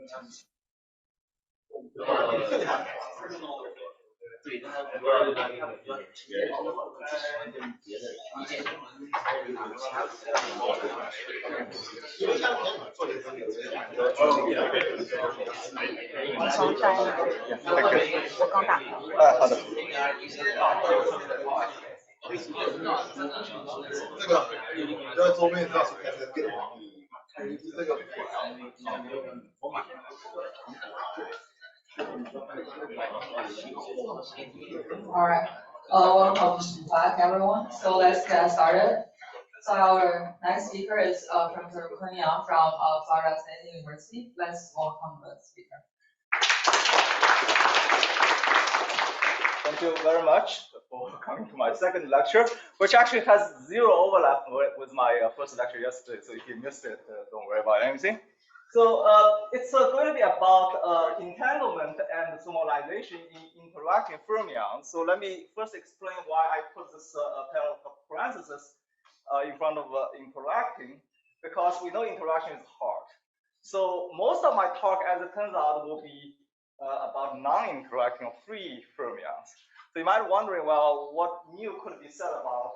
你从摘吗？我刚打。好的。这个在桌面上是开始电脑，这个。All right. Welcome back, everyone. So let's get started. So our next speaker is Professor Fermion from Florida State University. Let's welcome the speaker. Thank you very much for coming to my second lecture, which actually has zero overlap with my first lecture yesterday. So if you missed it, don't worry about anything. So it's going to be about entanglement and thermalization in interacting fermions. So let me first explain why I put this pair of parentheses in front of interacting, because we know interaction is hard. So most of my talk, as it turns out, will be about non-interacting free fermions. So you might be wondering, well, what new could be said about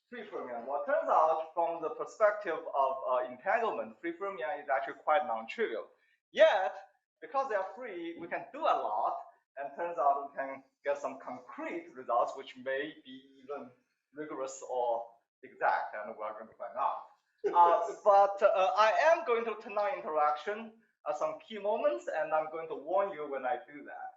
free fermion? Well, it turns out from the perspective of entanglement, free fermion is actually quite non-trivial. Yet, because they are free, we can do a lot, and turns out we can get some concrete results which may be even rigorous or exact, and we're going to find out. But I am going to turn on interaction at some key moments, and I'm going to warn you when I do that.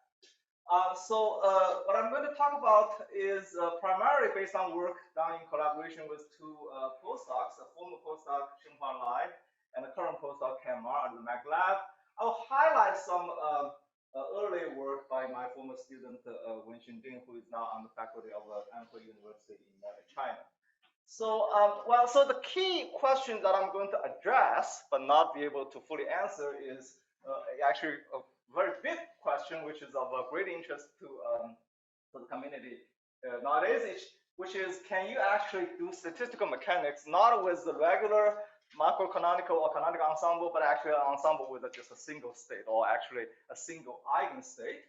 So what I'm going to talk about is primarily based on work done in collaboration with two postdocs, a former postdoc, Xinhuan Lai, and a current postdoc, Ken Ma, at the Mac Lab. I'll highlight some early work by my former student, Wen Xinding, who is now on the faculty of Anhui University in China. So, so the key question that I'm going to address, but not be able to fully answer, is actually a very big question, which is of great interest to the community nowadays, which is, can you actually do statistical mechanics, not with the regular macrocanonical or canonical ensemble, but actually an ensemble with just a single state, or actually a single eigenstate?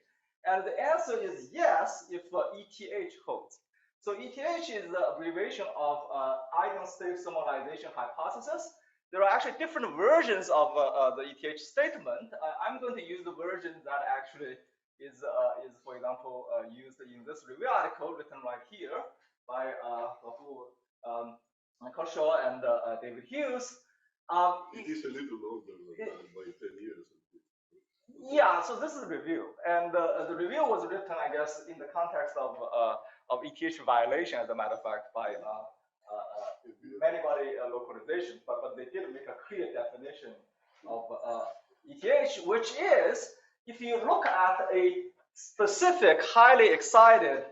And the answer is yes, if ETH holds. So ETH is the abbreviation of eigenstate thermalization hypothesis. There are actually different versions of the ETH statement. I'm going to use the version that actually is for example, used in this review article written right here by Kershaw and David Hughes. It is a little older by 10 years. Yeah, so this is a review, and the review was written, I guess, in the context of ETH violation, as a matter of fact, by many-body localization, but they did make a clear definition of ETH, which is, if you look at a specific highly excited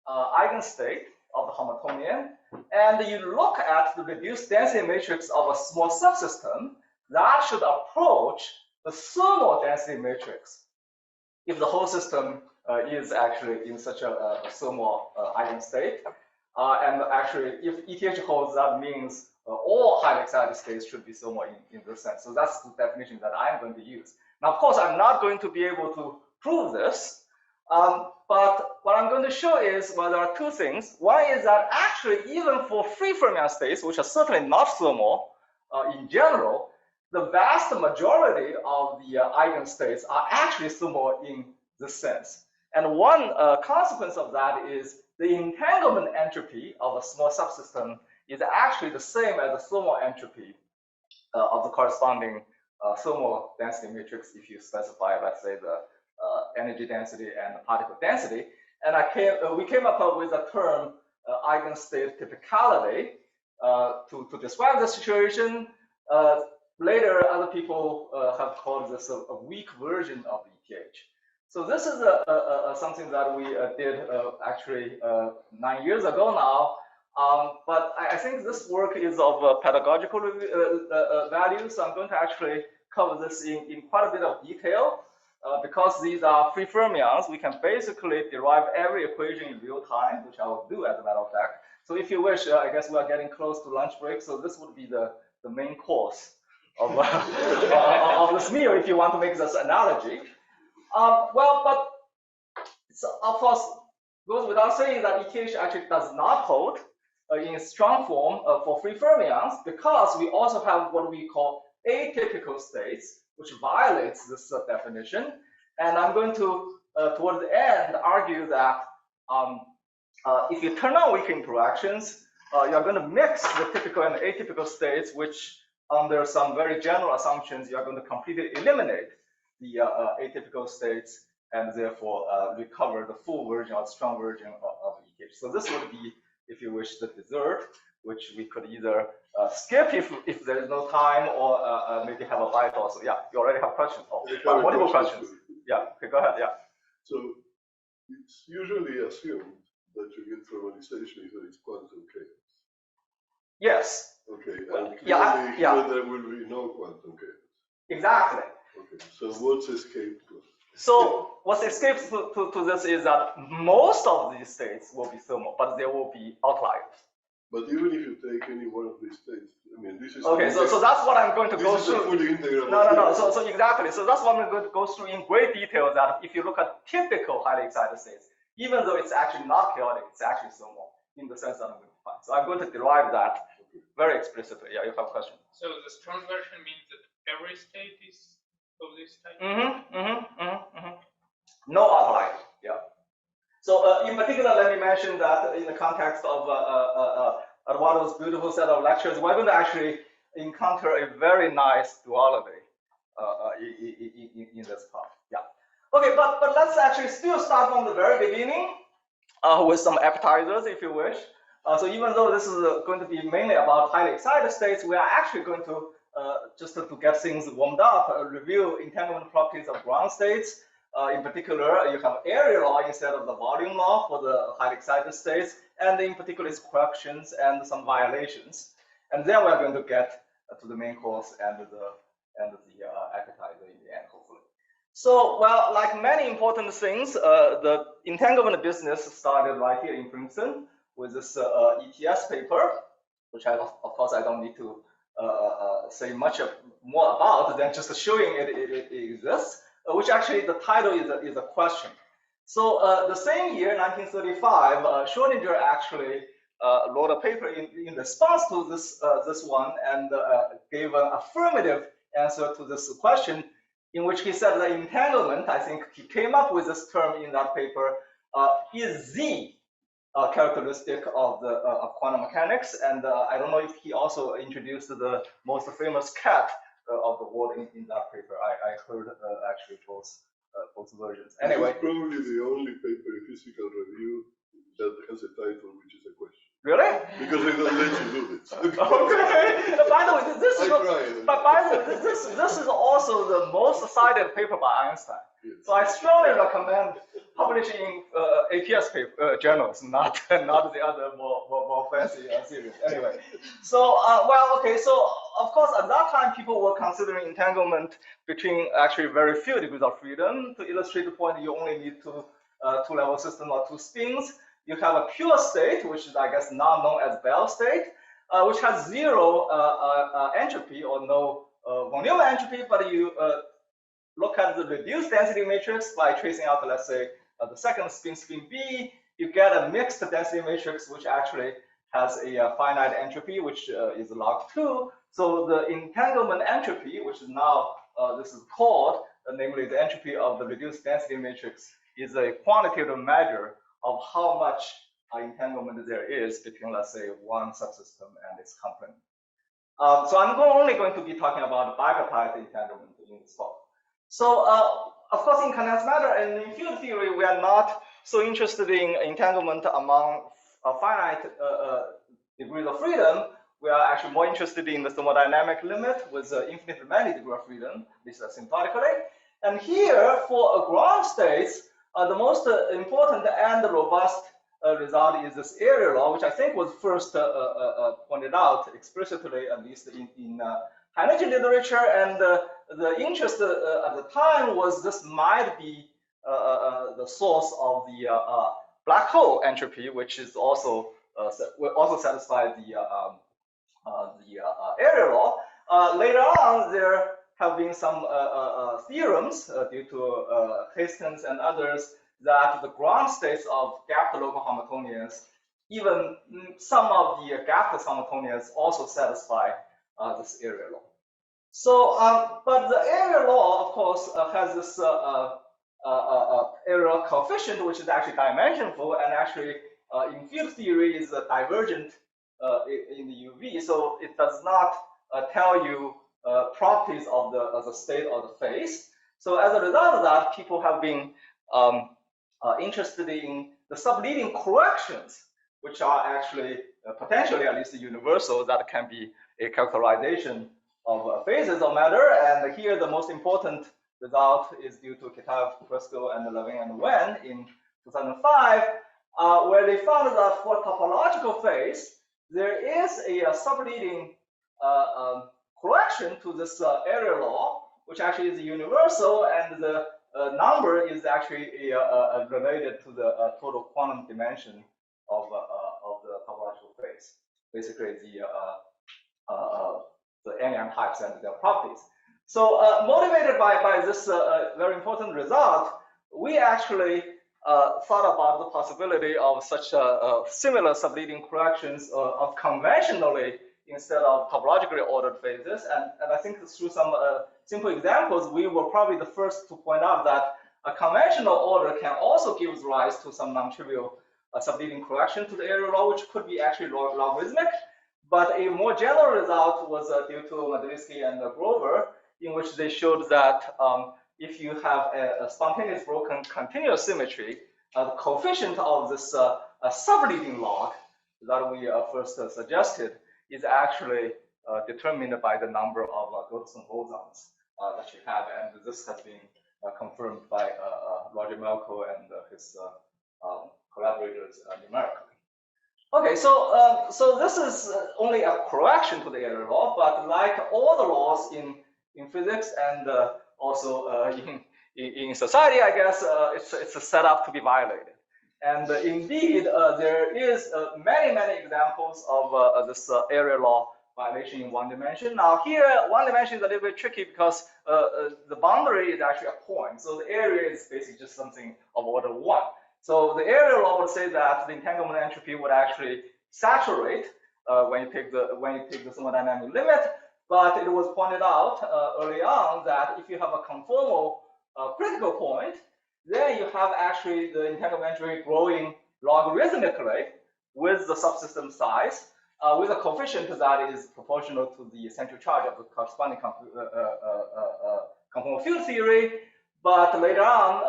eigenstate of the Hamiltonian, and you look at the reduced density matrix of a small subsystem, that should approach the thermal density matrix if the whole system is actually in such a thermal eigenstate. And actually, if ETH holds, that means all highly excited states should be thermal in this sense. So that's the definition that I'm going to use. Now, of course, I'm not going to be able to prove this, but what I'm going to show is, well, there are two things. One is that actually, even for free fermion states, which are certainly not thermal in general, the vast majority of the eigenstates are actually thermal in this sense. And one consequence of that is the entanglement entropy of a small subsystem is actually the same as the thermal entropy of the corresponding thermal density matrix if you specify, let's say, the energy density and the particle density. And we came up with a term, eigenstate typicality, to describe the situation. Later, other people have called this a weak version of ETH. So this is something that we did actually 9 years ago now. But I think this work is of pedagogical value. So I'm going to actually cover this in quite a bit of detail. Because these are free fermions, we can basically derive every equation in real time, which I will do as a matter of fact. So if you wish, I guess we are getting close to lunch break. So this would be the main course of the smear, if you want to make this analogy. Well, but so of course, goes without saying that ETH actually does not hold in strong form for free fermions, because we also have what we call atypical states, which violates this definition. And I'm going to, towards the end, argue that if you turn on weak interactions, you're going to mix the typical and atypical states, which under some very general assumptions, you're going to completely eliminate the atypical states and therefore recover the full version or strong version of ETH. So this would be, if you wish, the dessert, which we could either skip if there is no time, or maybe have a bite also. Yeah, you already have questions. Oh, multiple questions. Yeah, okay, go ahead, yeah. So it's usually assumed that you get thermalization if there is quantum chaos. Yes. Okay, Well, and yeah, here there will be no quantum chaos. Exactly. Okay, so what's escape to? So what escapes to this is that most of these states will be thermal, but there will be outliers. But even if you take any one of these states, I mean, this is okay. So that's what I'm going to go through. Fully integrable. No. So exactly. So that's what I'm going to go through in great detail. That if you look at typical highly excited states, even though it's actually not chaotic, it's actually thermal in the sense that I'm going to find. So I'm going to derive that very explicitly. Yeah, you have a question. So the strong version means that every state is of this type? No outlier, yeah. So in particular, let me mention that in the context of Eduardo's beautiful set of lectures, we're going to actually encounter a very nice duality in this part, yeah. Okay, but let's actually still start from the very beginning with some appetizers, if you wish. So even though this is going to be mainly about highly excited states, we are actually going to just to get things warmed up, review entanglement properties of ground states. In particular, you have area law instead of the volume law for the highly excited states, and in particular, its corrections and some violations. And then we're going to get to the main course and the appetizer in the end, hopefully. So, well, like many important things, the entanglement business started right here in Princeton with this ETS paper, which of course I don't need to say much more about than just showing it exists, which actually the title is a question. So the same year, 1935, Schrödinger actually wrote a paper in response to this one and gave an affirmative answer to this question, in which he said that entanglement, I think he came up with this term in that paper, is the characteristic of quantum mechanics, and I don't know if he also introduced the most famous cat of the world in that paper. I heard actually both versions. Anyway, it's probably the only paper in physical review that has a title which is a question. Really? Because they don't let you do this. Okay. By the way, this is also the most cited paper by Einstein. Yes. So I strongly recommend publishing in APS paper, journals, not the other more fancy series. Anyway, so well, okay. So of course, at that time, people were considering entanglement between actually very few degrees of freedom. To illustrate the point, you only need two-level system or two spins. You have a pure state, which is, I guess, now known as Bell state, which has zero entropy or no von Neumann entropy, but you look at the reduced density matrix by tracing out, let's say, the second spin B, you get a mixed density matrix, which actually has a finite entropy, which is log 2. So the entanglement entropy, which is now, this is called, namely the entropy of the reduced density matrix, is a quantitative measure of how much entanglement there is between, let's say, one subsystem and its complement. So I'm only going to be talking about bipartite entanglement in this talk. So, of course, in condensed matter and in field theory, we are not so interested in entanglement among finite degrees of freedom. We are actually more interested in the thermodynamic limit with infinite many degree of freedom, this asymptotically. And here, for ground states, the most important and robust result is this area law, which I think was first pointed out explicitly, at least in energy literature. And the interest at the time was this might be the source of the black hole entropy, which is also will also satisfy the area law. Later on, there have been some theorems due to Hastings and others that the ground states of gapped local Hamiltonians, even some of the gapped Hamiltonians also satisfy this area law. So, but the area law, of course, has this area coefficient, which is actually dimensionful, and actually in field theory is divergent in the UV, so it does not tell you properties of the state or the phase. So as a result of that, people have been interested in the subleading corrections, which are actually potentially at least universal, that can be a characterization of phases of matter. And here the most important result is due to Kitaev, Briscoe, and Levin and Wen in 2005, where they found that for topological phase, there is a subleading correction to this area law, which actually is universal, and the number is actually related to the total quantum dimension of the topological phase. Basically, the NM types and their properties. So motivated by this very important result, we actually thought about the possibility of such similar subleading corrections of conventionally instead of topologically ordered phases. And I think through some simple examples, we were probably the first to point out that a conventional order can also give rise to some non-trivial subleading correction to the area law, which could be actually logarithmic. But a more general result was due to Madridsky and Grover, in which they showed that if you have a spontaneous broken continuous symmetry, the coefficient of this subleading log that we first suggested is actually determined by the number of Goldstone bosons that you have, and this has been confirmed by Roger Melko and his collaborators numerically. Okay, so so this is only a correction to the area law, but like all the laws in physics and also in society, I guess it's set up to be violated. And indeed, there is many examples of this area law violation in one dimension. Now here, one dimension is a little bit tricky because the boundary is actually a point. So the area is basically just something of order 1. So the area law would say that the entanglement entropy would actually saturate when you take the thermodynamic limit. But it was pointed out early on that if you have a conformal critical point, then you have actually the entanglement entropy growing logarithmically with the subsystem size, with a coefficient that is proportional to the central charge of the corresponding conformal field theory. But later on,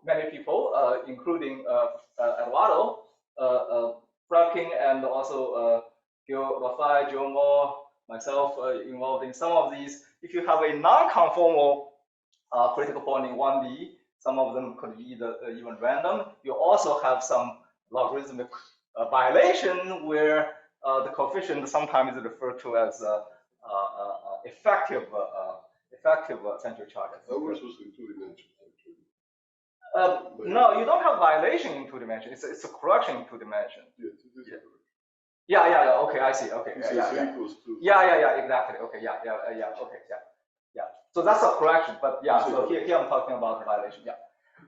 many people, including Eduardo, Fredkin, and also Gil Rafai, Joe Moore, myself, involved in some of these. If you have a non-conformal critical point in 1D, some of them could be even random. You also have some logarithmic violation where the coefficient sometimes is referred to as effective central charge. That was in 2 dimensions. No, you don't have violation in 2 dimensions. It's a correction in 2 dimensions. Yeah. Okay, I see. Okay. Yeah. Exactly. Okay. Yeah. Okay. Yeah. So that's a correction, but yeah. So here I'm talking about the violation. Yeah.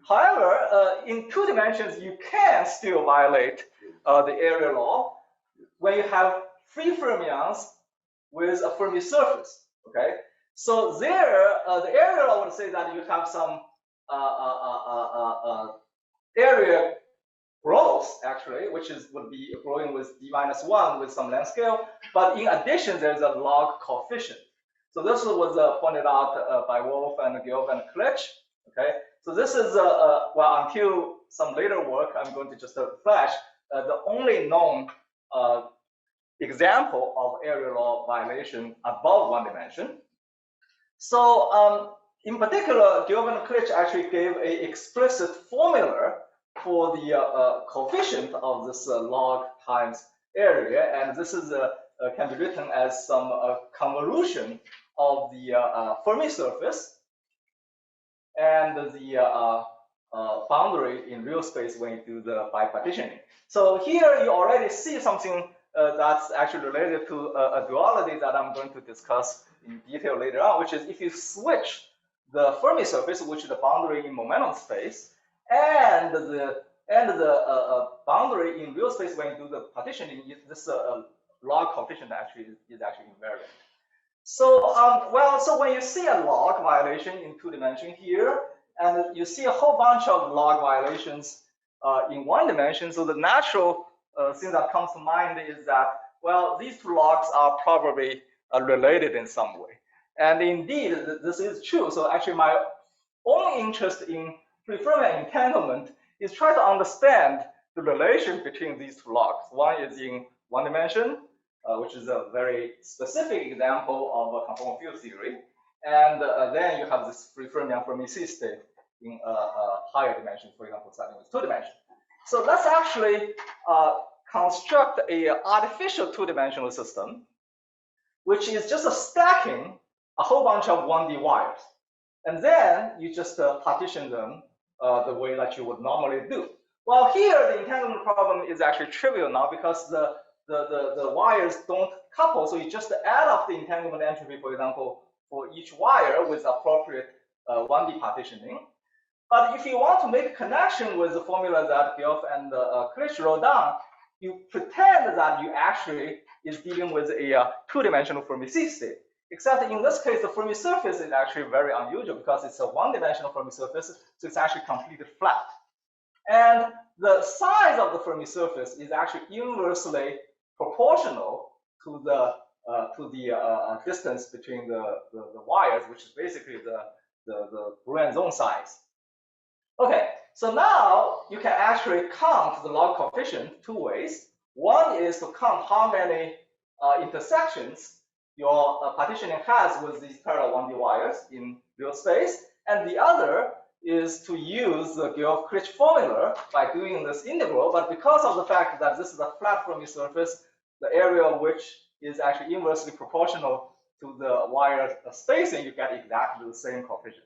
However, in 2 dimensions, you can still violate the area law when you have free fermions with a Fermi surface. Okay. So there, the area law would say that you have some area growth actually, which would be growing with d-1 with some length scale. But in addition, there's a log coefficient. So this was pointed out by Wolf and Gilf and Klitsch. Okay. So this is until some later work, I'm going to just flash the only known example of area law violation above 1 dimension. So in particular, Gilf and Klitsch actually gave an explicit formula for the coefficient of this log times area, and this is can be written as some convolution of the Fermi surface and the boundary in real space when you do the bipartitioning. So here you already see something that's actually related to a duality that I'm going to discuss in detail later on, which is if you switch the Fermi surface, which is the boundary in momentum space, and the boundary in real space when you do the partitioning, this log coefficient actually is actually invariant. So, so when you see a log violation in 2 dimension here, and you see a whole bunch of log violations in 1 dimension, so the natural thing that comes to mind is that, well, these 2 logs are probably related in some way. And indeed, this is true. So actually, my only interest in Fermion entanglement is try to understand the relation between these 2 logs. One is in 1 dimension, which is a very specific example of a conformal field theory. And then you have this free Fermion Fermi C state in a higher dimension, for example, starting with 2 dimension. So let's actually construct a artificial 2-dimensional system, which is just stacking a whole bunch of 1D wires. And then you just partition them the way that you would normally do. Well, here the entanglement problem is actually trivial now because the wires don't couple, so you just add up the entanglement entropy, for example, for each wire with appropriate 1D partitioning. But if you want to make a connection with the formula that Guelph and Critch wrote down, you pretend that you actually is dealing with a 2-dimensional Fermi C state. Except in this case, the Fermi surface is actually very unusual because it's a 1-dimensional Fermi surface, so it's actually completely flat. And the size of the Fermi surface is actually inversely proportional to the distance between the wires, which is basically the Brouillard zone size. Okay, so now you can actually count the log coefficient 2 ways. One is to count how many intersections your partitioning has with these parallel 1D wires in real space, and the other is to use the Guelph-Critch formula by doing this integral. But because of the fact that this is a flat Fermi surface, the area of which is actually inversely proportional to the wire spacing, you get exactly the same coefficient.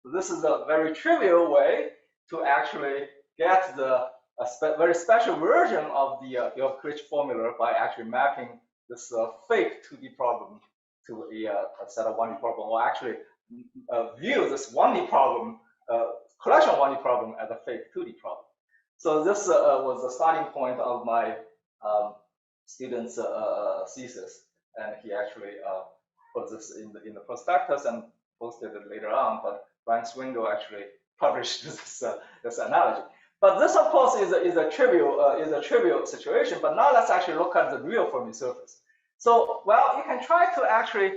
So this is a very trivial way to actually get the very special version of the Guelph-Critch formula by actually mapping this fake 2D problem to a set of 1D problem, or actually view this 1D problem, collection of 1D problem as a fake 2D problem. So this was the starting point of my student's thesis, and he actually put this in the prospectus and posted it later on. But Brian Swingle actually published this analogy. But this, of course, is a trivial situation. But now let's actually look at the real Fermi surface. So, well, you can try to actually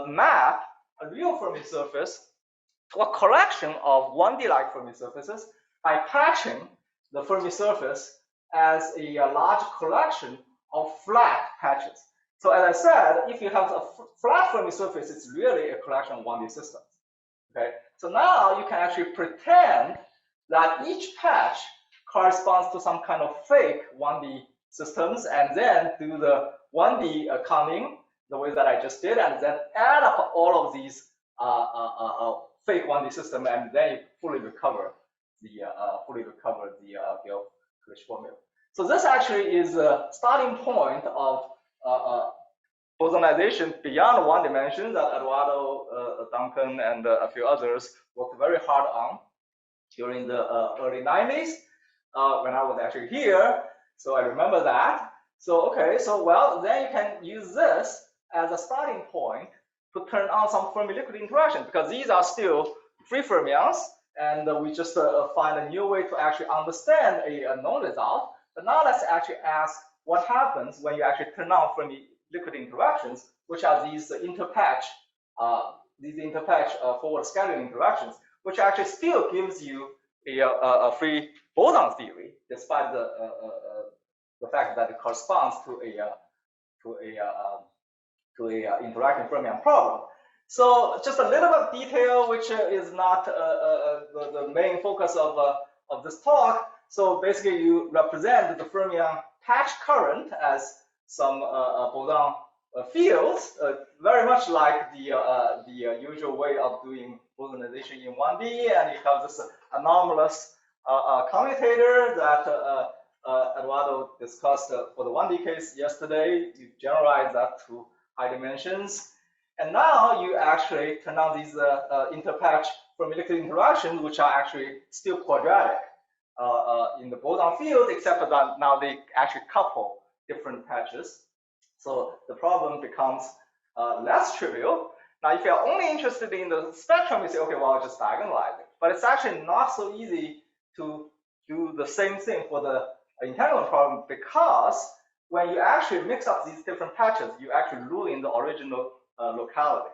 map a real Fermi surface to a collection of 1D-like Fermi surfaces by patching the Fermi surface as a large collection of flat patches. So as I said, if you have a flat Fermi surface, it's really a collection of 1D systems. Okay, so now you can actually pretend that each patch corresponds to some kind of fake 1D systems, and then do the 1D counting the way that I just did, and then add up all of these fake 1D system, and then you fully recover the Guelph-Critch formula. So this actually is a starting point of bosonization beyond 1 dimension that Eduardo, Duncan, and a few others worked very hard on during the early 90s when I was actually here. So I remember that. So okay, so well, then you can use this as a starting point to turn on some Fermi-liquid interaction, because these are still free fermions, and we just find a new way to actually understand a known result. But now let's actually ask what happens when you actually turn on Fermi-liquid interactions, which are these interpatch forward scattering interactions, which actually still gives you a free boson theory, despite the fact that it corresponds to a interacting fermion problem. So just a little bit of detail, which is not the main focus of this talk. So basically, you represent the fermion patch current as some boson fields, very much like the usual way of doing bosonization in 1D, and you have this anomalous commutator that Eduardo discussed for the 1D case yesterday. You generalize that to high dimensions. And now you actually turn on these interpatch fermi-liquid interactions, which are actually still quadratic in the boson field, except that now they actually couple different patches. So the problem becomes less trivial. Now, if you're only interested in the spectrum, you say, okay, well, I'll just diagonalize it. But it's actually not so easy to do the same thing for the entanglement problem, because when you actually mix up these different patches, you actually ruin the original locality.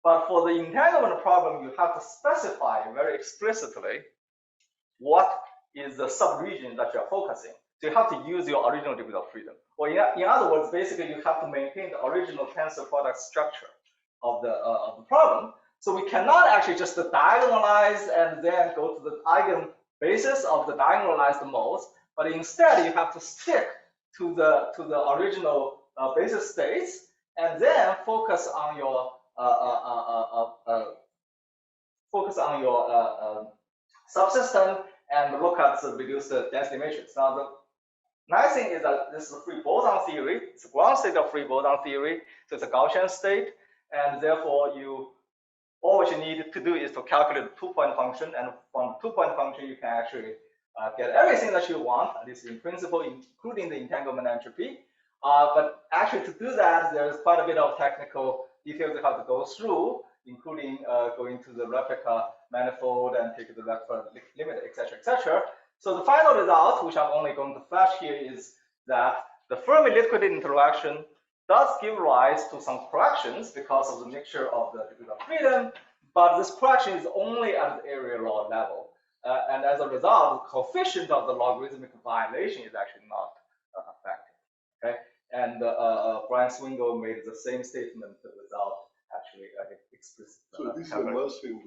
But for the entanglement problem, you have to specify very explicitly what is the subregion that you're focusing. So you have to use your original degree of freedom. Or in other words, basically, you have to maintain the original tensor product structure of the problem. So we cannot actually just diagonalize and then go to the eigen basis of the diagonalized modes, but instead you have to stick to the original basis states and then focus on your subsystem and look at the reduced density matrix. Now the nice thing is that this is a free boson theory. It's a ground state of free boson theory, so it's a Gaussian state, and therefore all what you need to do is to calculate the two-point function, and from the two-point function you can actually get everything that you want, at least in principle, including the entanglement entropy. But actually to do that, there's quite a bit of technical details you have to go through, including going to the replica manifold and take the replica limit, etc., etc. So the final result, which I'm only going to flash here, is that the Fermi-liquid interaction does give rise to some corrections because of the mixture of the degree of freedom, but this correction is only at the area law level. And as a result, the coefficient of the logarithmic violation is actually not affected. Okay, and Brian Swingle made the same statement without actually explicit. So this is a mass in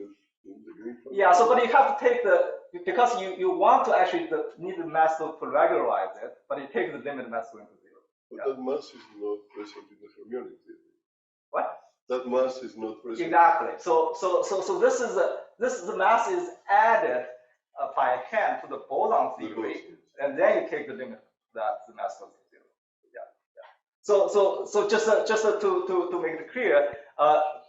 the green function? Yeah. So, but you have to take because you want to actually need the mass to regularize it, but you take the limit mass going to 0. But that mass is not present in the fermionic theory. What? That mass is not present. Exactly. So this the mass is added by hand to the boson theory, and then you take the limit that the mass goes to 0. Yeah, yeah. So just to make it clear,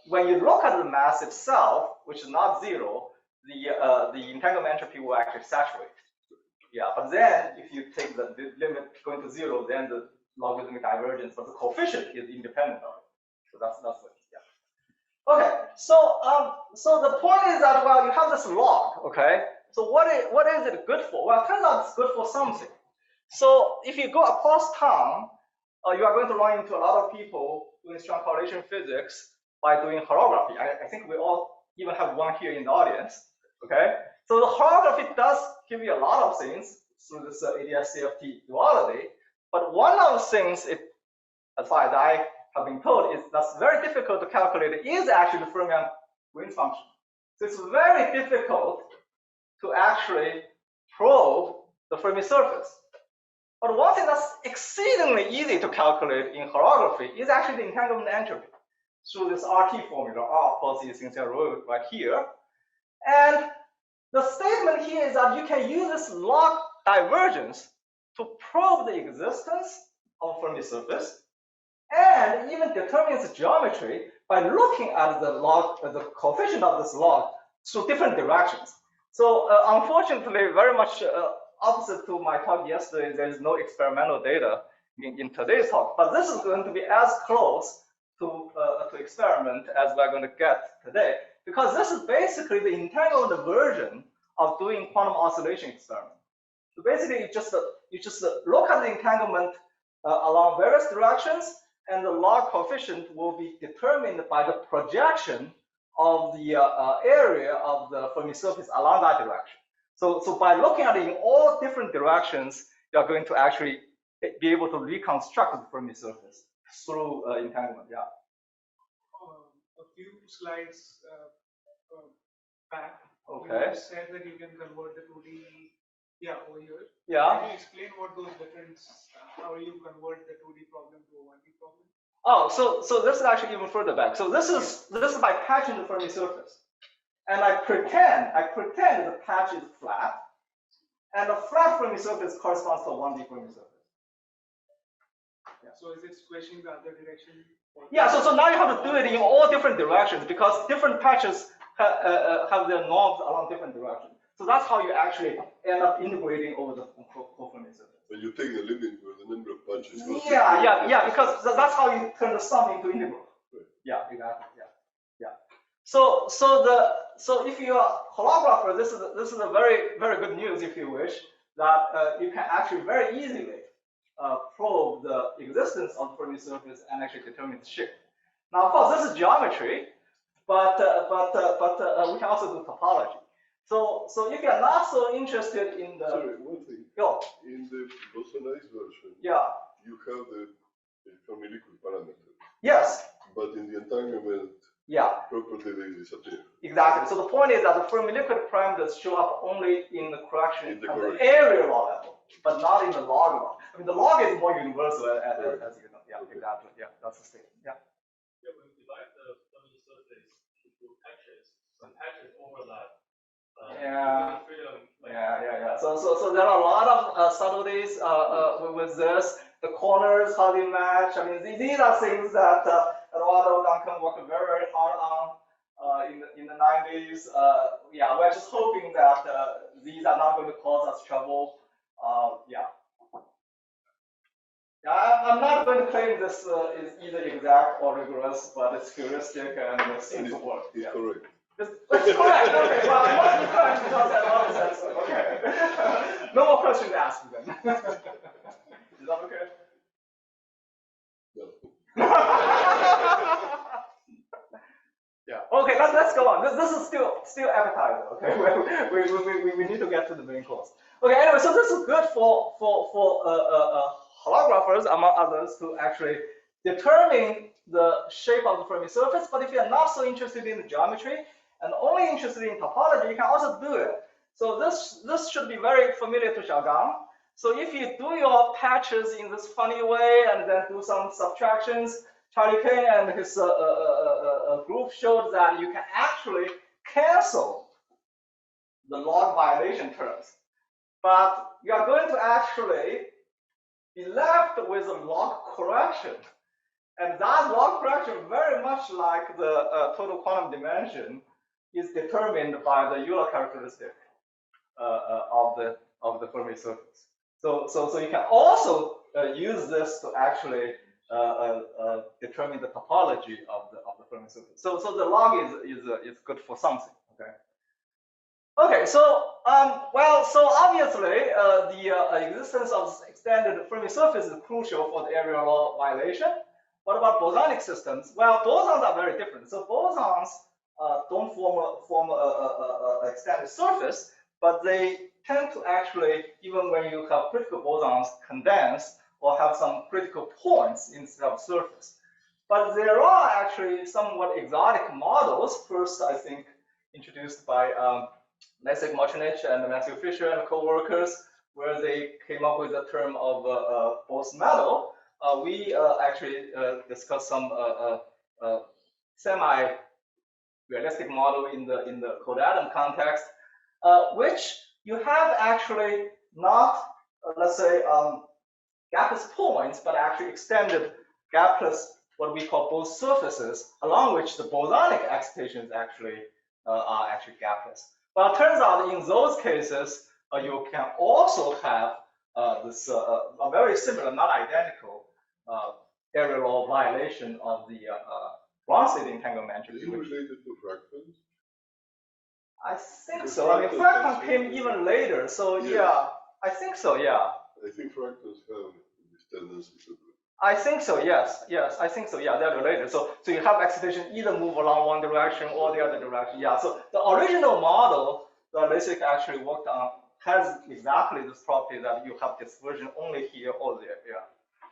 when you look at the mass itself, which is not 0, the entanglement entropy will actually saturate. Yeah, but then if you take the limit going to 0, then the logarithmic divergence, but the coefficient is independent of it. So that's what. Yeah. Okay. So the point is that, well, you have this log. Okay. So what is it good for? Well, it turns out it's good for something. So if you go across town, you are going to run into a lot of people doing strong correlation physics by doing horography. I think we all even have one here in the audience. Okay. So the horography does give you a lot of things through this ADS-CFT duality. But one of the things, as far as I have been told, is that's very difficult to calculate is actually the Fermion Green function. So it's very difficult to actually probe the Fermi surface. But one thing that's exceedingly easy to calculate in horography is actually the entanglement entropy through this RT formula. R, of course, is since I wrote right here. And the statement here is that you can use this log divergence to probe the existence of Fermi surface, and even determine its geometry by looking at the log, the coefficient of this log through different directions. So unfortunately, very much opposite to my talk yesterday, there is no experimental data in today's talk, but this is going to be as close to experiment as we're going to get today, because this is basically the entangled version of doing quantum oscillation experiment. So basically, you just look at the entanglement along various directions, and the log coefficient will be determined by the projection of the area of the Fermi surface along that direction. So by looking at it in all different directions, you are going to actually be able to reconstruct the Fermi surface through entanglement. Yeah. A few slides back, Okay. you said that you can convert the 2D. Yeah, over here. Yeah. Can you explain what those difference? How you convert the 2D problem to a 1D problem? Oh, so this is actually even further back. So this is by patching the Fermi surface, and I pretend the patch is flat, And a flat Fermi surface corresponds to a 1D Fermi surface. So is it squishing the other direction? Yeah, so now you have to do it in all different directions because different patches have their knobs along different directions. So that's how you actually end up integrating over the whole Fermi surface. When you take the limit where the number of punches goes. Yeah, because that's how you turn the sum into integral. Right. Yeah, exactly. Yeah. So if you're a holographer, this is a very good news, if you wish, that you can actually very easily probe the existence of the Fermi surface and actually determine the shape. Now, of course, this is geometry, but we can also do topology. So if you're not so interested in the Sorry, one thing. Yeah. In the Bostonized version, Yeah. you have the Fermi liquid parameter. Yes. But in the entanglement Yeah. property, they disappear. Exactly. So the point is that the Fermi liquid parameters show up only in the correction In the at correction. the area law level, but not in the log law. I mean, the log is more universal, as you know. Yeah, exactly. Yeah, that's the statement. Yeah. Yeah, when we divide the Fermi surface into patches, some patches overlap. Yeah. Freedom, Yeah. So there are a lot of subtleties with this. The corners, how they match. I mean, these are things that Eduardo Duncan worked very hard on in the 90s. Yeah, we're just hoping that these are not going to cause us trouble. Yeah. I'm not going to claim this is either exact or rigorous, but it's heuristic and it seems to work. It's Yeah. correct. It's correct. Okay. Well, it must be correct because that lot says so. Okay. No more questions asked then. Is that okay? No. Yeah. Okay. Let's go on. This is still appetizer. Okay. We need to get to the main course. Okay. Anyway, so this is good for holographers, among others, to actually determine the shape of the Fermi surface. But if you're not so interested in the geometry and only interested in topology, you can also do it. So this should be very familiar to Xiaogang. So if you do your patches in this funny way and then do some subtractions, Charlie Kane and his group showed that you can actually cancel the log violation terms. But you are going to actually be left with a log correction. And that log correction, very much like the total quantum dimension, is determined by the Euler characteristic of the Fermi surface. So you can also use this to actually determine the topology of the Fermi surface. So the log is good for something. Okay, so so obviously the existence of extended Fermi surface is crucial for the area law violation. What about bosonic systems? Well, bosons are very different. So bosons don't form a extended surface, but they tend to actually, even when you have critical bosons, condense or have some critical points instead of surface. But there are actually somewhat exotic models. First, I think, introduced by Leszek Marcinich and Matthew Fisher and co-workers, where they came up with the term of Bose metal. We actually discussed some semi-realistic model in the code atom context, which you have actually not, let's say, gapless points, but actually extended gapless, what we call Bose surfaces, along which the bosonic excitations actually are actually gapless. But it turns out in those cases, you can also have this a very similar, not identical, area law violation of the ground state entanglement. Is it related to fractals? I think so. I mean, fractals came even later, so yeah, I think so. Yeah. I think fractals have this tendency to. I think so. Yes. I think so. Yeah, they're related. So you have excitation either move along one direction or the other direction. Yeah. So the original model that Leszek actually worked on has exactly this property that you have dispersion only here or there.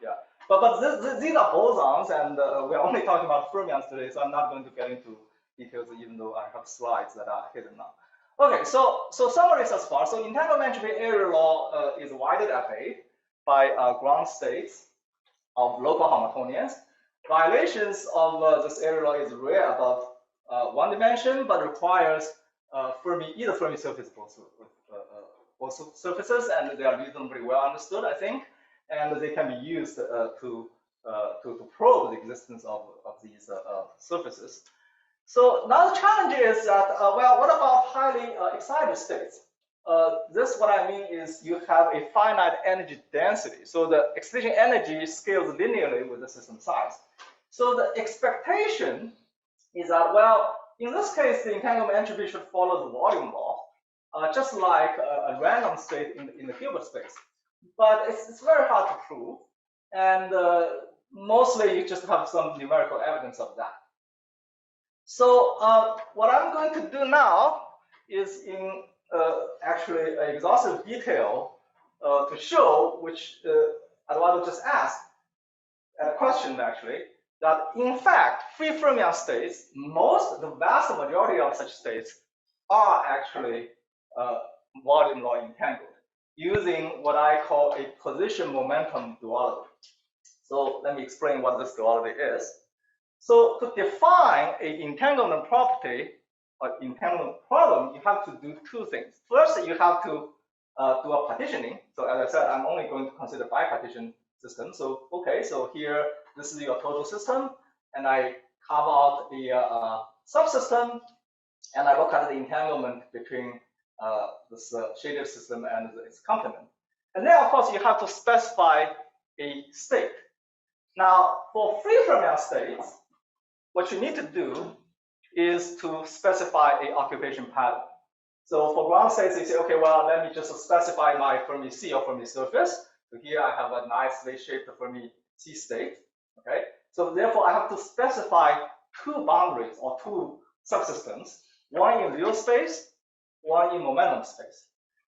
Yeah. But these are bosons, and we're only talking about fermions today, so I'm not going to get into details, even though I have slides that are hidden now. Okay. So summaries as far. So entanglement area law is widely obeyed by ground states of local Hamiltonians. Violations of this area law is rare above one dimension, but requires either Fermi surface for surfaces, and they are reasonably well understood, I think, and they can be used to probe the existence of these surfaces. So now the challenge is that, well, what about highly excited states? This, what I mean is you have a finite energy density. So the excitation energy scales linearly with the system size. So the expectation is that, well, in this case, the entanglement entropy should follow the volume law, just like a random state in the Hilbert space. But it's very hard to prove, and mostly you just have some numerical evidence of that. So what I'm going to do now is in actually exhaustive detail to show, which Eduardo just asked, a question actually, that in fact, free fermion states, the vast majority of such states are actually volume law entangled, using what I call a position momentum duality. So let me explain what this duality is. So to define an entanglement property or entanglement problem, you have to do two things. First, you have to do a partitioning. So as I said, I'm only going to consider bipartition system. So okay, so here this is your total system, and I carve out the subsystem, and I look at the entanglement between this shaded system and its complement. And then of course you have to specify a state. Now for free fermion states, what you need to do is to specify an occupation pattern. So for ground states, you say, okay, well, let me just specify my Fermi C or Fermi surface. So here I have a nicely shaped Fermi C state. Okay, so therefore I have to specify two boundaries or two subsystems, one in real space, one in momentum space.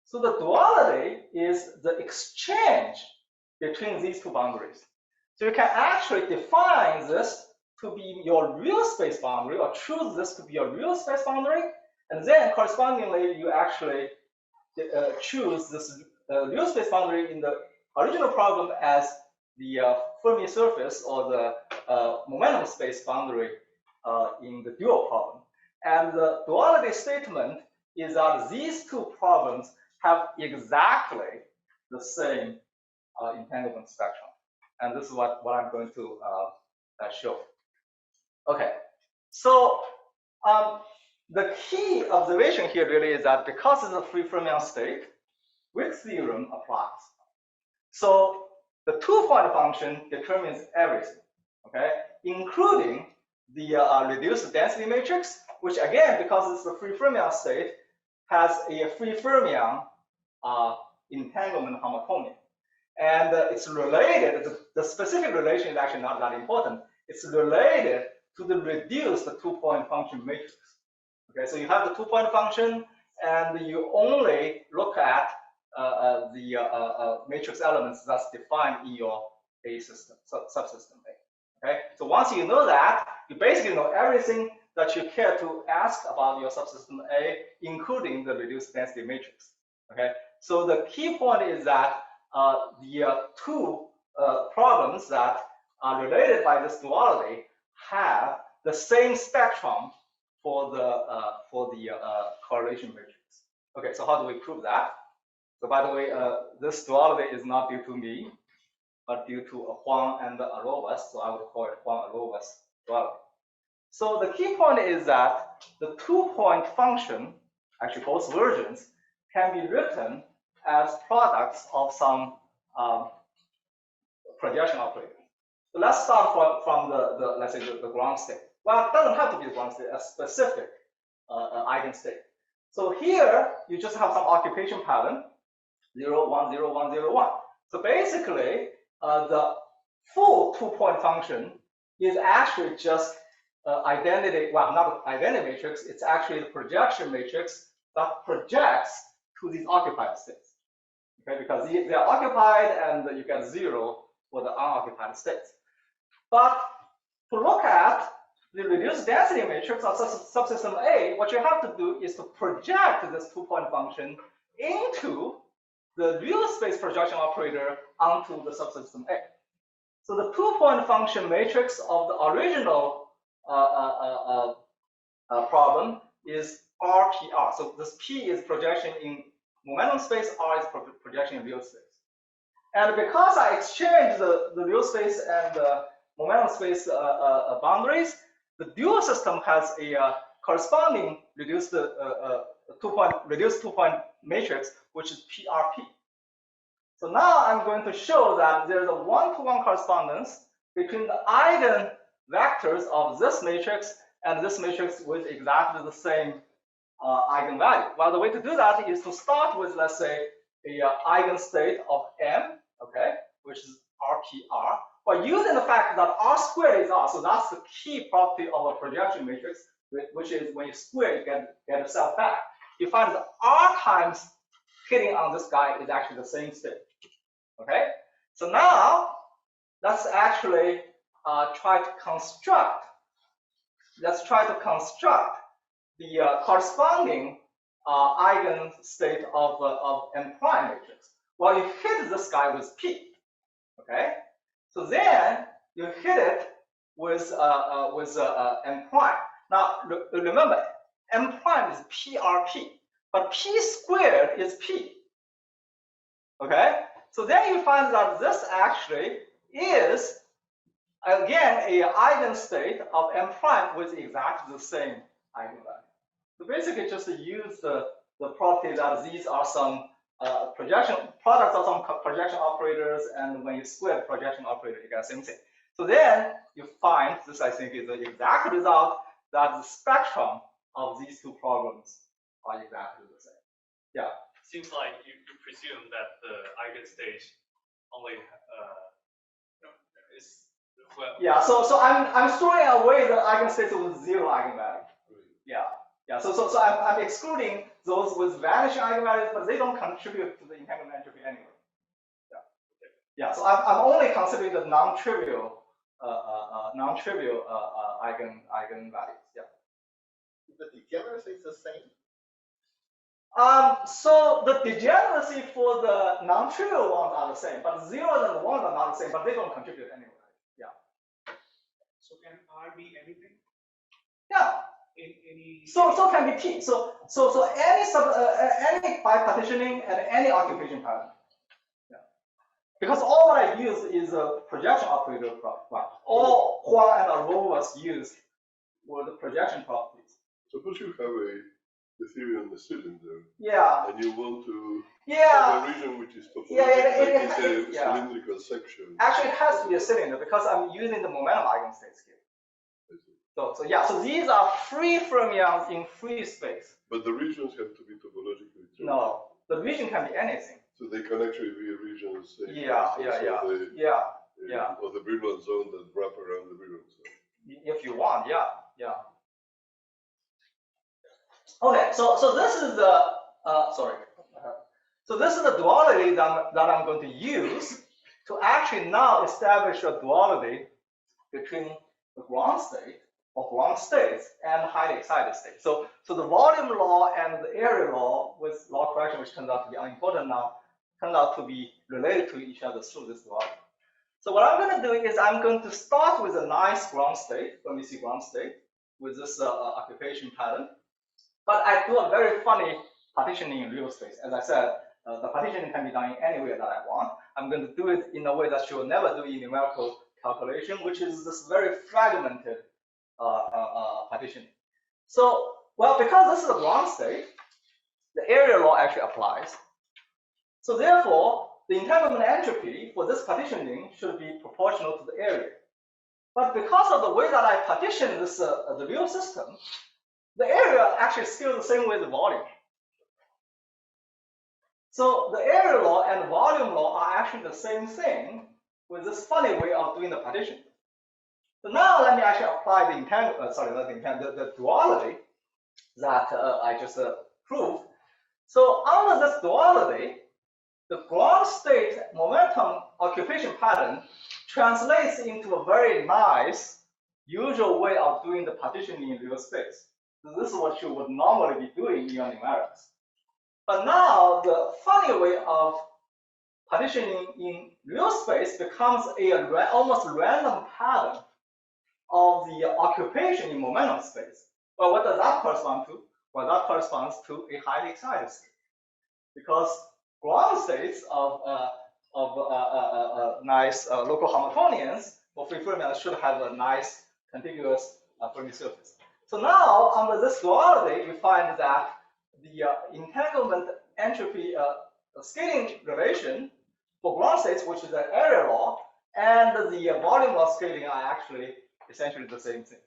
So the duality is the exchange between these two boundaries. So you can actually define this to be your real space boundary, or choose this to be your real space boundary, and then correspondingly you actually choose this real space boundary in the original problem as the Fermi surface or the momentum space boundary in the dual problem. And the duality statement is that these two problems have exactly the same entanglement spectrum. And this is what I'm going to show. Okay, so the key observation here really is that because it's a free fermion state, Wick's theorem applies. So the two-point function determines everything, okay, including the reduced density matrix, which again, because it's a free fermion state, has a free fermion entanglement Hamiltonian. And it's related, the specific relation is actually not that important. It's related to the reduced two-point function matrix. Okay, so you have the two-point function, and you only look at the matrix elements that's defined in your A system, subsystem A. Okay, so once you know that, you basically know everything that you care to ask about your subsystem A, including the reduced density matrix. Okay, so the key point is that the two problems that are related by this duality have the same spectrum for the correlation matrix. Okay, so how do we prove that? So by the way, this duality is not due to me, but due to Huang and Arovas. So I would call it Huang-Arovas duality. So the key point is that the two-point function, actually both versions, can be written as products of some projection operator. So let's start from the let's say the ground state. Well, it doesn't have to be the ground state, a specific eigenstate. So here you just have some occupation pattern, 0, 1, 0, 1, 0, 1. So basically, the full two-point function is actually just identity, well, not identity matrix, it's actually the projection matrix that projects to these occupied states. Okay, because they are occupied and you get 0 for the unoccupied states. But to look at the reduced density matrix of subsystem A, what you have to do is to project this two-point function into the real space projection operator onto the subsystem A. So the two-point function matrix of the original problem is RPR. So this P is projection in momentum space, R is projection in real space. And because I exchange the real space and the momentum space boundaries, the dual system has a corresponding reduced two-point matrix, which is PRP. So now I'm going to show that there's a one-to-one correspondence between the eigenvectors of this matrix and this matrix with exactly the same eigenvalue. Well, the way to do that is to start with, let's say, a eigenstate of M, okay, which is RPR. But using the fact that R squared is R, so that's the key property of a projection matrix, which is when you square, you get itself back. You find that R times hitting on this guy is actually the same state. Okay, so now let's actually try to construct. Let's try to construct the corresponding eigenstate of M prime matrix. Well, you hit this guy with P. Okay, so then you hit it with M prime. Now remember, M prime is PRP, but P squared is P. Okay, so then you find that this actually is again a eigenstate of M prime with exactly the same eigenvalue. So basically, just use the property that these are some projection products of some projection operators, and when you square the projection operator, you get the same thing. So then you find this, I think, is the exact result that the spectrum of these two problems are exactly the same. Yeah. Seems like you presume that the eigenstate only is well. Yeah. So I'm throwing away the eigenstates with zero eigenvalue. Yeah. Yeah. So I'm excluding those with vanishing eigenvalues, but they don't contribute to the entanglement entropy anyway. Yeah. Yeah. So I'm only considering the non-trivial eigenvalues. Yeah. The degeneracy is the same. So the degeneracy for the non-trivial ones are the same, but 0 and 1 are not the same, but they don't contribute anyway. Yeah. So can R be anything? Yeah. In any. So can be P. So any bipartitioning and any occupation pattern. Yeah. Because all what I use is a projection operator property. All Huang and Arovas used were the projection properties. Suppose you have a Ethereum cylinder, Yeah. and you want to Yeah. have a region which is Yeah. cylindrical section. Actually, it has to be a cylinder because I'm using the momentum eigenstates here. So yeah, so these are free fermions in free space. But the regions have to be topologically true. No, the region can be anything. So they can actually be regions. Or the Brillouin zone that wrap around the Brillouin zone. If you want, yeah. Okay, so this is the So this is the duality that I'm going to use to actually now establish a duality between the ground state or ground states and highly excited states. So the volume law and the area law with law correction, which turns out to be unimportant now, turns out to be related to each other through this duality. So what I'm going to do is I'm going to start with a nice ground state, when we see ground state, with this occupation pattern. But I do a very funny partitioning in real space. As I said, the partitioning can be done in any way that I want. I'm going to do it in a way that you will never do in numerical calculation, which is this very fragmented partitioning. So, well, because this is a ground state, the area law actually applies. So therefore, the entanglement entropy for this partitioning should be proportional to the area. But because of the way that I partition this the real system, the area actually scales the same way as the volume. So the area law and volume law are actually the same thing with this funny way of doing the partition. So now let me actually apply the the duality that I just proved. So under this duality, the ground state momentum occupation pattern translates into a very nice usual way of doing the partitioning in real space. So this is what you would normally be doing in your numerics. But now the funny way of partitioning in real space becomes a almost random pattern of the occupation in momentum space. Well, what does that correspond to? Well, that corresponds to a highly excited state. because ground states of nice local Hamiltonians for free fermions should have a nice contiguous Fermi surface. So now under this duality, you find that the entanglement entropy scaling relation for ground states, which is the area law, and the volume law scaling are actually essentially the same thing.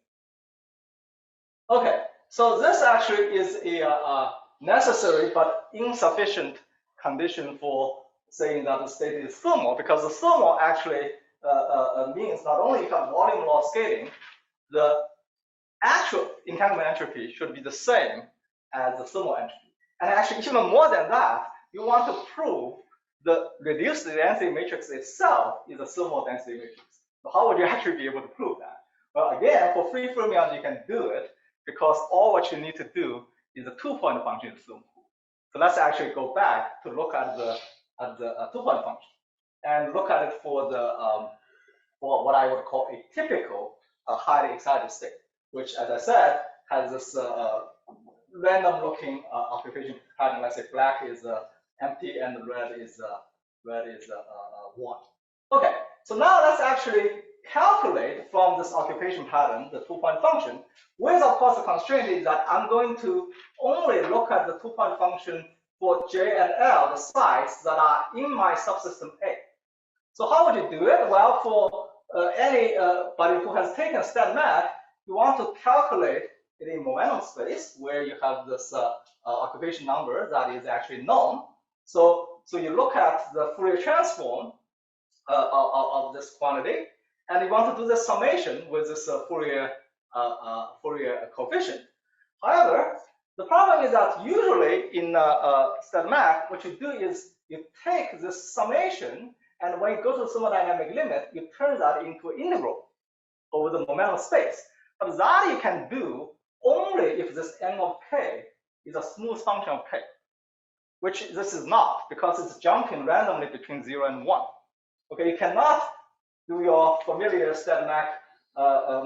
Okay, so this actually is a necessary but insufficient condition for saying that the state is thermal, because the thermal actually means not only you have volume law scaling, the actual entanglement entropy should be the same as the thermal entropy. And actually, even more than that, you want to prove the reduced density matrix itself is a thermal density matrix. So how would you actually be able to prove that? Well, again, for free fermions, you can do it because all what you need to do is a 2-point function of thermal. So let's actually go back to look at the 2-point function and look at it for the for what I would call a typical highly excited state, which, as I said, has this random-looking occupation pattern. Let's say black is empty and red is 1. Okay, so now let's actually calculate from this occupation pattern the 2-point function. With, of course, the constraint is that I'm going to only look at the 2-point function for J and L, the sites that are in my subsystem A. So how would you do it? Well, for anybody who has taken StatMath, you want to calculate it in momentum space where you have this occupation number that is actually known. So you look at the Fourier transform of this quantity, and you want to do the summation with this Fourier coefficient. However, the problem is that usually in StatMath, what you do is you take this summation, and when you go to the thermodynamic limit, you turn that into an integral over the momentum space. But that you can do only if this n of k is a smooth function of k, which this is not, because it's jumping randomly between 0 and 1. Okay, you cannot do your familiar StatMath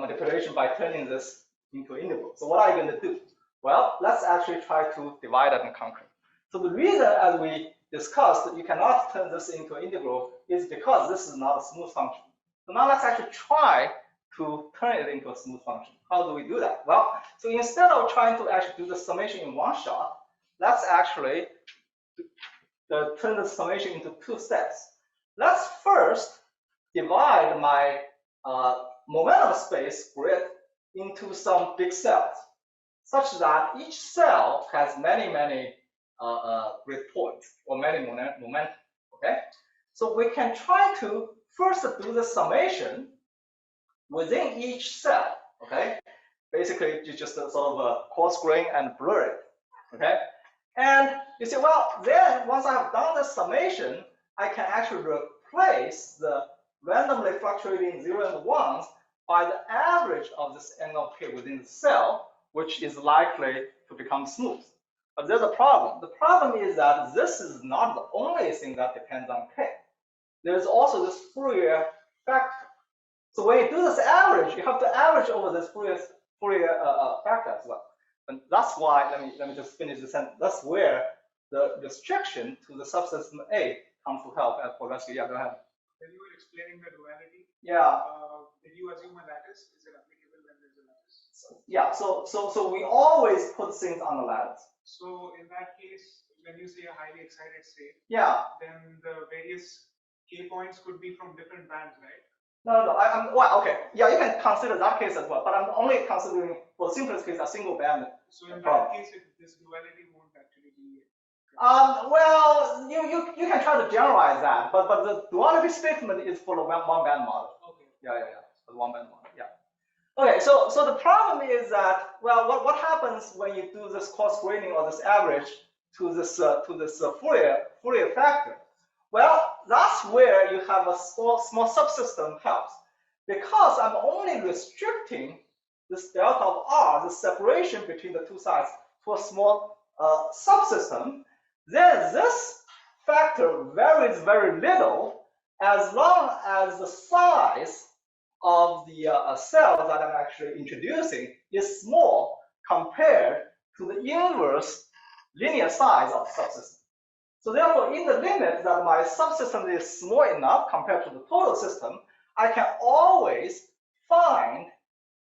manipulation by turning this into an integral. So what are you going to do? Well, let's actually try to divide and conquer. So the reason, as we discussed, that you cannot turn this into an integral is because this is not a smooth function. So now let's actually try to turn it into a smooth function. How do we do that? Well, so instead of trying to actually do the summation in one shot, let's actually turn the summation into 2 steps. Let's first divide my momentum space grid into some big cells, such that each cell has many grid points or many momentum. Okay, so we can try to first do the summation within each cell. Okay, basically you just sort of coarse grain and blur it. Okay, and you say, well, then once I have done the summation, I can actually replace the randomly fluctuating 0 and 1s by the average of this n of k within the cell, which is likely to become smooth. But there's a problem. The problem is that this is not the only thing that depends on k. There's also this Fourier factor. So when you do this average, you have to average over this Fourier factor as well. And that's why, let me just finish this sentence. That's where the restriction to the subsystem A comes to help as for rescue. Yeah, go ahead. When you were explaining the duality, yeah, did you assume a lattice? Is it applicable when there's a lattice? Yeah, so we always put things on the lattice. So in that case, when you say a highly excited state, yeah, then the various k points could be from different bands, right? No, well, okay, yeah, you can consider that case as well, but I'm only considering, for the simplest case, a single band. So in that case, this duality won't actually be. Well, you can try to generalize that, but the duality statement is for the one band model. Okay. Yeah, for the one band model. Yeah. Okay, so the problem is that, well, what happens when you do this coarse graining or this average to this Fourier factor? Well, that's where you have a small subsystem helps, because I'm only restricting this delta of R, the separation between the two sides, to a small subsystem. Then this factor varies very little as long as the size of the cell that I'm actually introducing is small compared to the inverse linear size of the subsystem. So therefore, in the limit that my subsystem is small enough compared to the total system, I can always find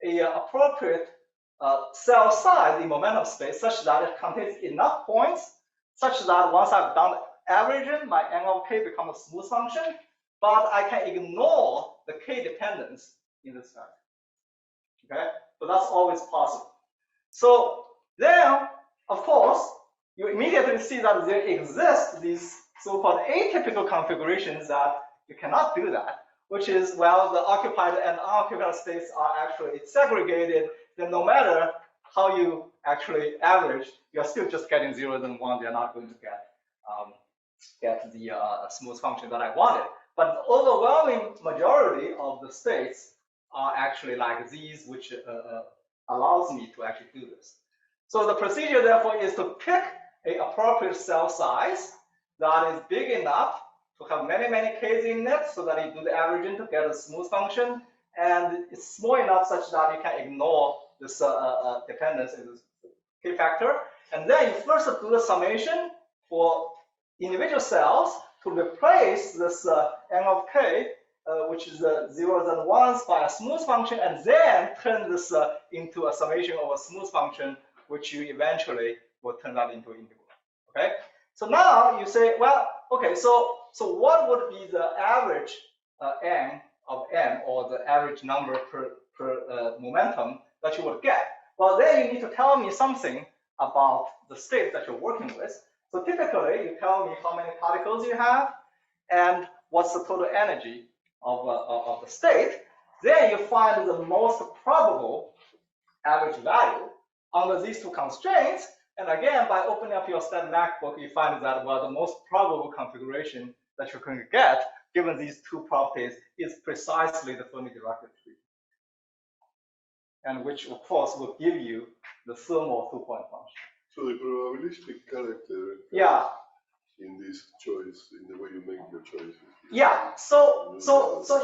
a appropriate cell size in momentum space such that it contains enough points such that once I've done averaging, my n of k becomes a smooth function, but I can ignore the k dependence in this fact. Okay, so that's always possible. So then, of course, you immediately see that there exist these so-called atypical configurations that you cannot do that, which is, well, the occupied and unoccupied states are actually segregated. Then no matter how you actually average, you're still just getting zeros and ones. You're not going to get the smooth function that I wanted. But the overwhelming majority of the states are actually like these, which allows me to actually do this. So the procedure, therefore, is to pick an appropriate cell size that is big enough to have many, many k's in it, so that you do the averaging to get a smooth function, and it's small enough such that you can ignore this dependence in this k factor. And then you first do the summation for individual cells to replace this n of k, which is the zeros and ones, by a smooth function, and then turn this into a summation of a smooth function, which you eventually will turn that into an integral. Okay. So now you say, well, okay. So what would be the average n of n, or the average number per momentum that you would get? Well, then you need to tell me something about the state that you're working with. So typically, you tell me how many particles you have and what's the total energy of the state. Then you find the most probable average value under these two constraints. And again, by opening up your stat MacBook, you find that, well, the most probable configuration that you're going to get, given these two properties, is precisely the Fermi-Dirac tree, and which, of course, will give you the thermal two-point function. So the probabilistic character in this choice, in the way you make your choices. Yeah. So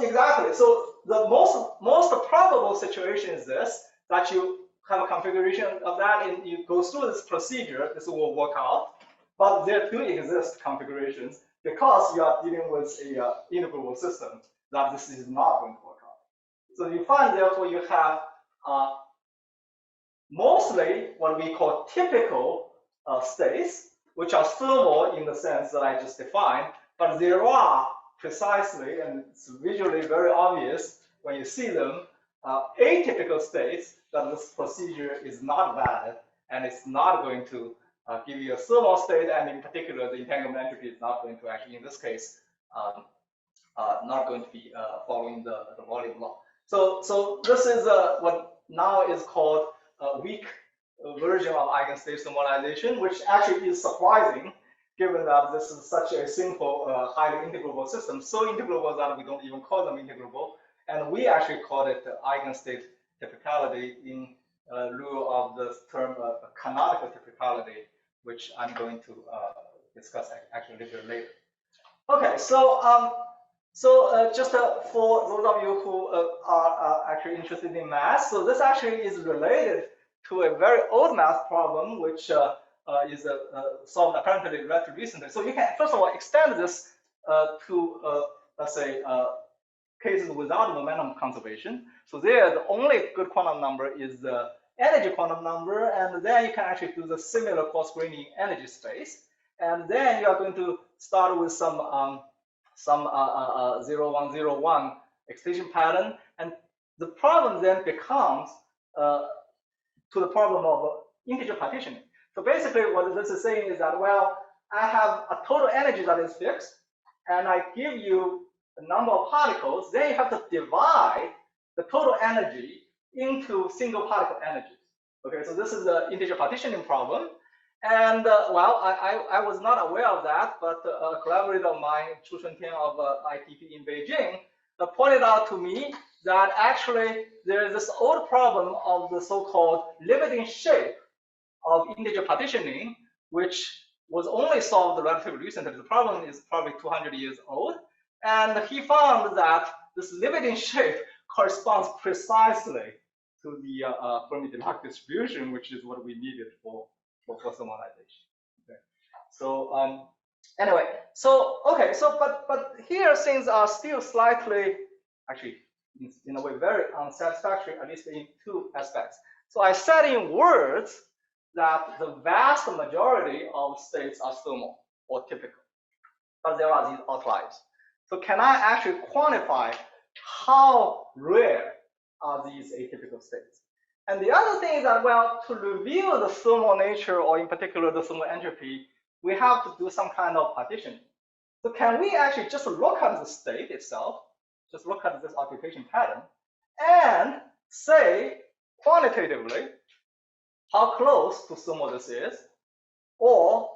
exactly. So the most probable situation is this: that you have a configuration of that, and you go through this procedure. This will work out. But there do exist configurations, because you are dealing with a integrable system, that this is not going to work out. So you find, therefore, you have mostly what we call typical states, which are thermal in the sense that I just defined, but there are precisely, and it's visually very obvious when you see them, atypical states that this procedure is not valid, and it's not going to give you a thermal state, and in particular, the entanglement entropy is not going to actually, in this case, not going to be following the volume law. So this is what now is called a weak version of eigenstate thermalization, which actually is surprising, given that this is such a simple, highly integrable system, so integrable that we don't even call them integrable, and we actually call it eigenstate typicality in lieu of the term canonical typicality, which I'm going to discuss actually a little bit later. Okay, so just for those of you who are actually interested in math, so this actually is related to a very old math problem, which is solved apparently relatively recently. So you can, first of all, extend this to, let's say, cases without momentum conservation. So there, the only good quantum number is the energy quantum number, and then you can actually do the similar coarse graining energy space. And then you are going to start with some 0101 excitation pattern, and the problem then becomes to the problem of integer partitioning. So basically, what this is saying is that, well, I have a total energy that is fixed, and I give you a number of particles. Then you have to divide the total energy into single particle energies. Okay, so this is the integer partitioning problem. And well, I was not aware of that, but a collaborator of mine, Chu Chuntian of ITP in Beijing, pointed out to me that actually there is this old problem of the so-called limiting shape of integer partitioning, which was only solved relatively recently. The problem is probably 200 years old. And he found that this limiting shape corresponds precisely to the Fermi-Dirac distribution, which is what we needed for thermalization. Okay. So Anyway, so okay, so but here things are still slightly, actually, in a way, very unsatisfactory, at least in two aspects. So I said in words that the vast majority of states are thermal or typical, but there are these outliers. So can I actually quantify how rare are these atypical states? And the other thing is that, well, to reveal the thermal nature, or in particular the thermal entropy, we have to do some kind of partitioning. So can we actually just look at the state itself, just look at this occupation pattern, and say quantitatively how close to thermal this is, or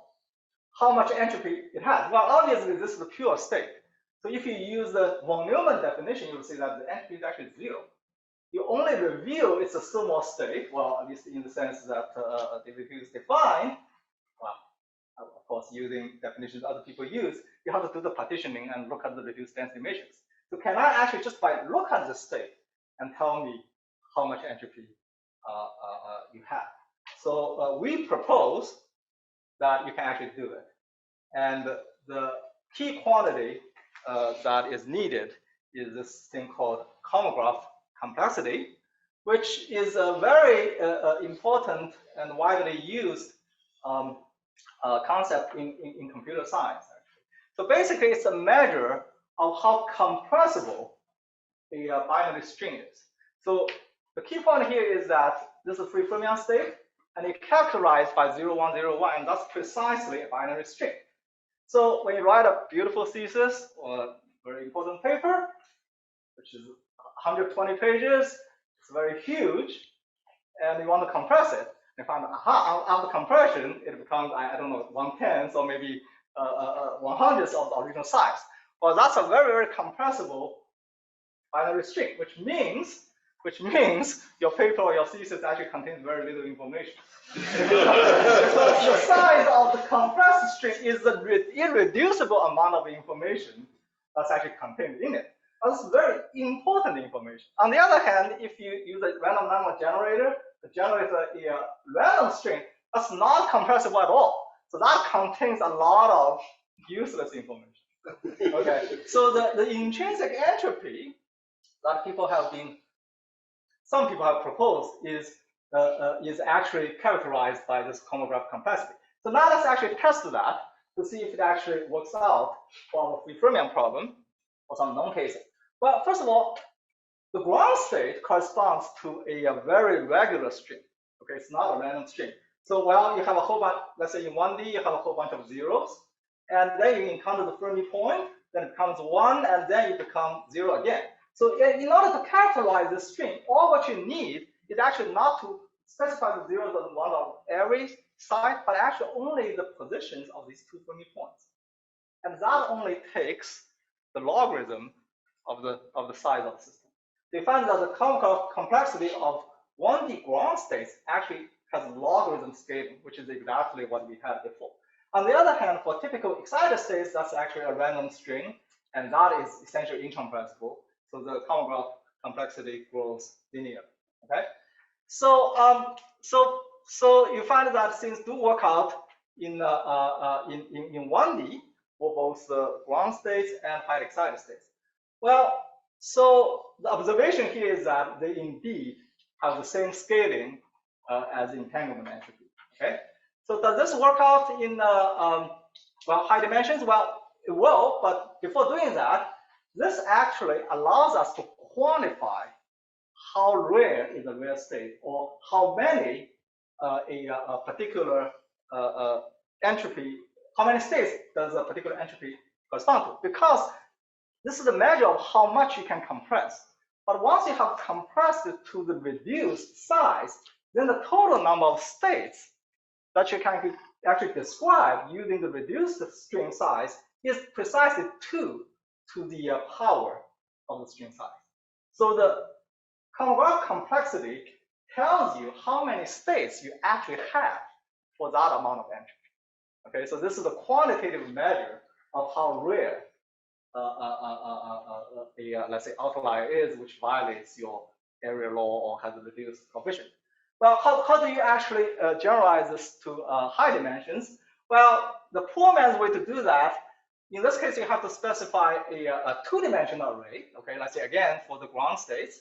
how much entropy it has? Well, obviously this is the pure state. So if you use the von Neumann definition, you will see that the entropy is actually 0. You only reveal it's a thermal state, well, at least in the sense that the reveal is defined. Well, of course, using definitions other people use, you have to do the partitioning and look at the reduced density matrix. So can I actually just by look at the state and tell me how much entropy you have? So we propose that you can actually do it. And the key quantity that is needed is this thing called homograph complexity, which is a very important and widely used concept in computer science. So basically, it's a measure of how compressible a binary string is. So the key point here is that this is a free Fermion state, and it's characterized by 0, 1, 0, 1, and that's precisely a binary string. So when you write a beautiful thesis or a very important paper, which is 120 pages, it's very huge, and you want to compress it, you find, aha, after compression, it becomes, I don't know, 1/10 or maybe 1/100 of the original size. Well, that's a very, very compressible binary string, which means your paper or your thesis actually contains very little information. So the size of the compressed string is the irreducible amount of information that's actually contained in it. That's very important information. On the other hand, if you use a random number generator to generate a random string, that's not compressible at all. So that contains a lot of useless information. Okay, so the intrinsic entropy that some people have proposed is actually characterized by this homograph complexity. So now let's actually test that to see if it actually works out for our free Fermion problem or some known cases. Well, first of all, the ground state corresponds to a very regular string. Okay, it's not a random string. So, well, you have a whole bunch, let's say in 1D, you have a whole bunch of zeros, and then you encounter the Fermi point, then it becomes 1, and then it becomes 0 again. So in order to characterize this string, all what you need is actually not to specify the zeros and 1 on every side, but actually only the positions of these two Fermi points. And that only takes the logarithm of the size of the system. They find that the homograph complexity of 1D ground states actually has logarithm scaling, which is exactly what we had before. On the other hand, for typical excited states, that's actually a random string, and that is essentially incompressible. So the homograph complexity grows linearly. Okay, so so you find that things do work out in 1D for both the ground states and highly excited states. Well, so the observation here is that they indeed have the same scaling as entanglement entropy. Okay, so does this work out in well, high dimensions? Well, it will, but before doing that, this actually allows us to quantify how rare is a rare state, or how many a particular entropy, how many states does a particular entropy correspond to? Because this is a measure of how much you can compress. But once you have compressed it to the reduced size, then the total number of states that you can actually describe using the reduced string size is precisely 2 to the power of the string size. So the homograph complexity tells you how many states you actually have for that amount of entropy. Okay, so this is a quantitative measure of how rare let's say outlier is, which violates your area law or has a reduced coefficient. Well, how do you actually generalize this to high dimensions? Well, the poor man's way to do that, in this case, you have to specify a two-dimensional array. Okay, let's say again for the ground states.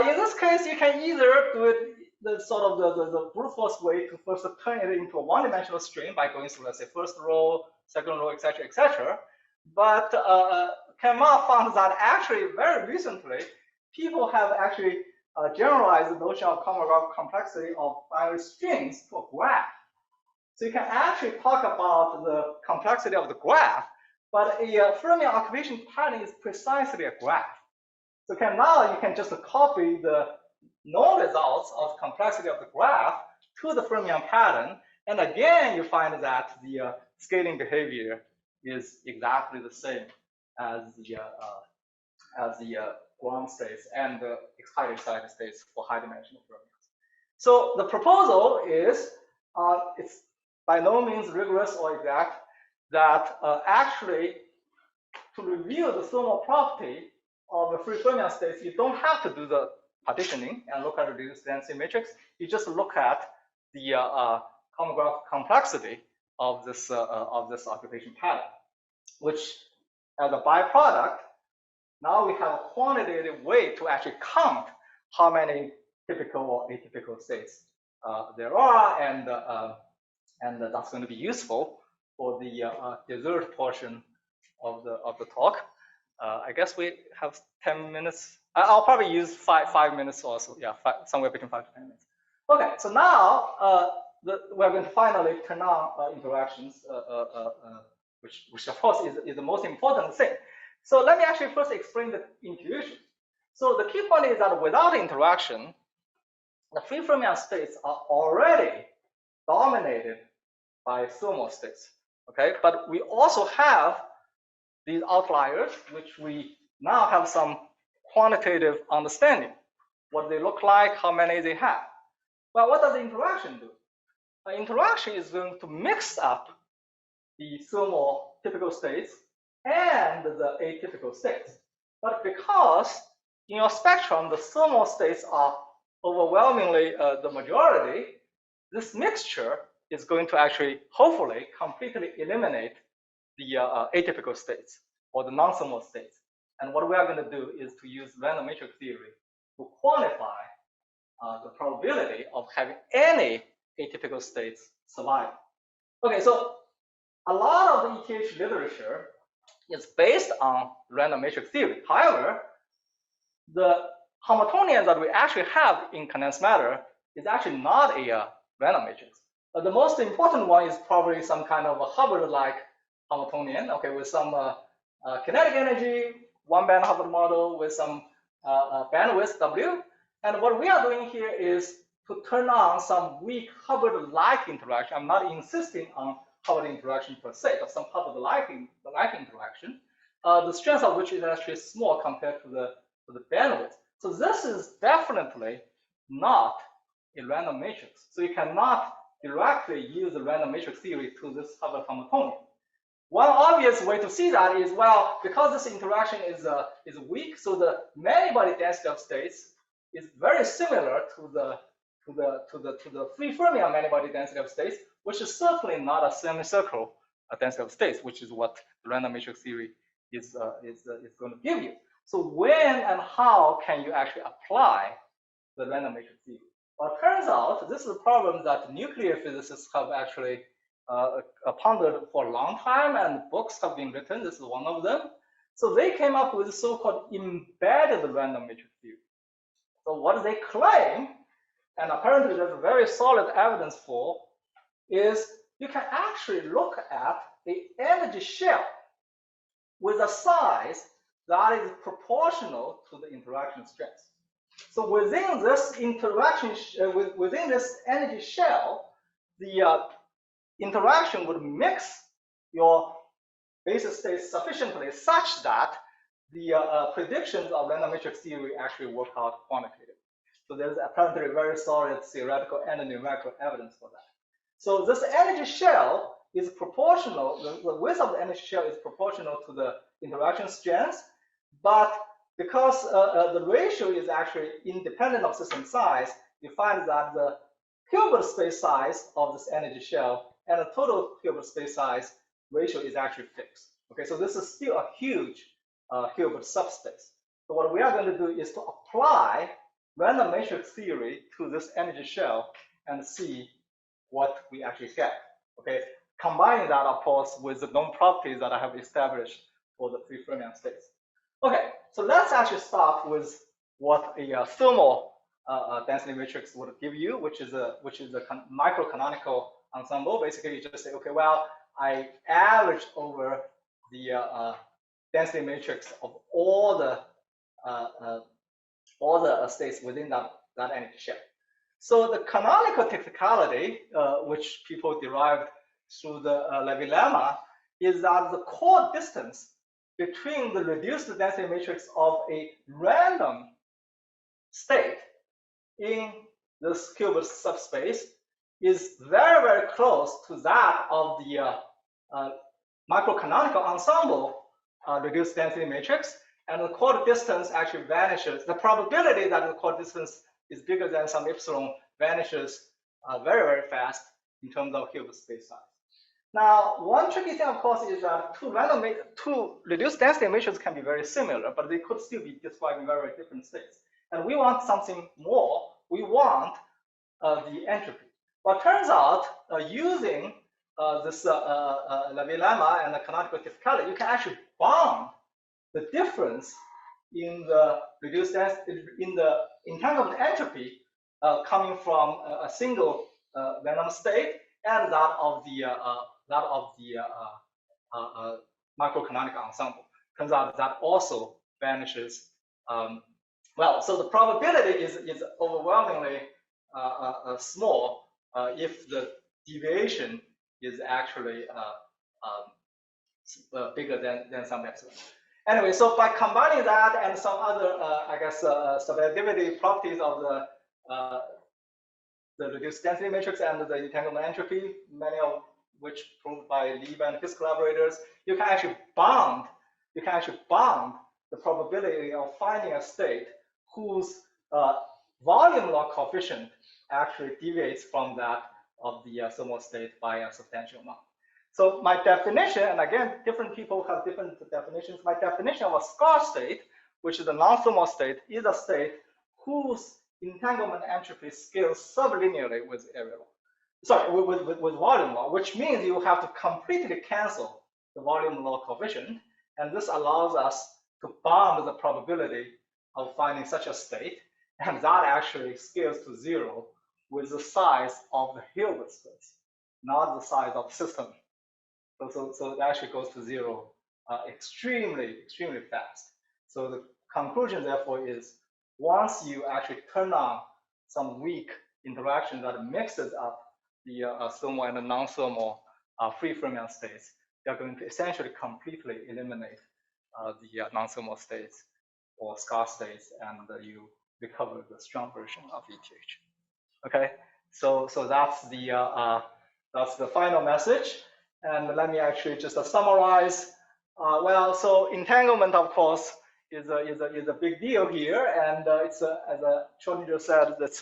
In this case, you can either do it the sort of the brute force way to first turn it into a one-dimensional string by going through, let's say, first row, second row, etc., etc. But Fermion found that actually very recently, people have actually generalized the notion of common-graph complexity of binary strings to a graph. So you can actually talk about the complexity of the graph, but a Fermion occupation pattern is precisely a graph. So now you can just copy the known results of complexity of the graph to the Fermion pattern, and again you find that the scaling behavior is exactly the same as the ground states and the highly excited states for high-dimensional fermions. So the proposal is, it's by no means rigorous or exact, that actually to review the thermal property of the free fermion states, you don't have to do the partitioning and look at the reduced density matrix. You just look at the common graph complexity of this occupation pattern, which as a byproduct, now we have a quantitative way to actually count how many typical or atypical states there are, and that's going to be useful for the dessert portion of the talk. I guess we have 10 minutes. I'll probably use five minutes or so. Yeah, somewhere between 5 to 10 minutes. Okay, so now we're going to finally turn on interactions, which of course is the most important thing. So let me actually first explain the intuition. So the key point is that without interaction, the free fermion states are already dominated by thermal states. Okay, but we also have these outliers, which we now have some quantitative understanding, what they look like, how many they have. Well, what does the interaction do? The interaction is going to mix up the thermal typical states and the atypical states. But because in your spectrum, the thermal states are overwhelmingly the majority, this mixture is going to actually, hopefully, completely eliminate the atypical states or the non-thermal states. And what we are going to do is to use random matrix theory to quantify the probability of having any atypical states survive. Okay, so a lot of the ETH literature is based on random matrix theory. However, the Hamiltonian that we actually have in condensed matter is actually not a random matrix. The most important one is probably some kind of a Hubbard-like Hamiltonian, okay, with some kinetic energy, one-band Hubbard model with some bandwidth W. And what we are doing here is to turn on some weak Hubbard-like interaction. I'm not insisting on Hubbard interaction per se, but some Hubbard-like interaction, the strength of which is actually small compared to the bandwidth. So this is definitely not a random matrix. So you cannot directly use the random matrix theory to this Hubbard Hamiltonian. One obvious way to see that is, well, because this interaction is weak, so the many-body density of states is very similar to the free fermion many-body density of states, which is certainly not a semicircle density of states, which is what the random matrix theory is going to give you. So when and how can you actually apply the random matrix theory? Well, it turns out this is a problem that nuclear physicists have actually pondered for a long time, and books have been written. This is one of them. So they came up with so-called embedded random matrix theory. So what they claim, and apparently there's very solid evidence for, is you can actually look at the energy shell with a size that is proportional to the interaction strength. So within this interaction, within this energy shell, the interaction would mix your basis states sufficiently such that the predictions of random matrix theory actually work out quantitatively. So there's apparently very solid theoretical and numerical evidence for that. So this energy shell is proportional, the width of the energy shell is proportional to the interaction strength, but because the ratio is actually independent of system size, you find that the Hilbert space size of this energy shell and the total Hilbert space size ratio is actually fixed. Okay, so this is still a huge Hilbert subspace. So what we are going to do is to apply random matrix theory to this energy shell and see what we actually get. Okay, combining that, of course, with the known properties that I have established for the three Fermion states. Okay, so let's actually start with what a thermal density matrix would give you, which is a microcanonical ensemble. Basically, you just say, okay, well, I average over the density matrix of all the states within that energy shell. So the canonical technicality, which people derived through the Levy lemma, is that the core distance between the reduced density matrix of a random state in this Hilbert subspace is very, very close to that of the microcanonical ensemble reduced density matrix, and the core distance actually vanishes. The probability that the core distance is bigger than some epsilon vanishes very, very fast in terms of Hilbert space size. Now, one tricky thing, of course, is that two reduced density matrices can be very similar, but they could still be describing very, very different states. And we want something more. We want the entropy. But it turns out, using this Levy lemma and the canonical technicality, you can actually bound the difference in the reduced density, in the entanglement entropy coming from a single random state and that of the microcanonical ensemble. Turns out that also vanishes. Well, so the probability is overwhelmingly small if the deviation is actually bigger than some epsilon. Anyway, so by combining that and some other, I guess, subjectivity properties of the reduced density matrix and the entanglement entropy, many of which proved by Lieb and his collaborators, you can actually bound the probability of finding a state whose volume law coefficient actually deviates from that of the thermal state by a substantial amount. So my definition, and again, different people have different definitions. My definition of a scarce state, which is a non-thermal state, is a state whose entanglement entropy scales sublinearly with area law. Sorry, with volume law, which means you have to completely cancel the volume law coefficient, and this allows us to bound the probability of finding such a state, and that actually scales to 0 with the size of the Hilbert space, not the size of the system. So it actually goes to 0 extremely fast. So the conclusion, therefore, is once you actually turn on some weak interaction that mixes up the thermal and the non-thermal free Fermion states, you're going to essentially completely eliminate the non-thermal states or scarce states, and you recover the strong version of ETH. Okay, so that's the final message. And let me actually just summarize. Well, so entanglement, of course, is a big deal here, and it's as Schrodinger said, it's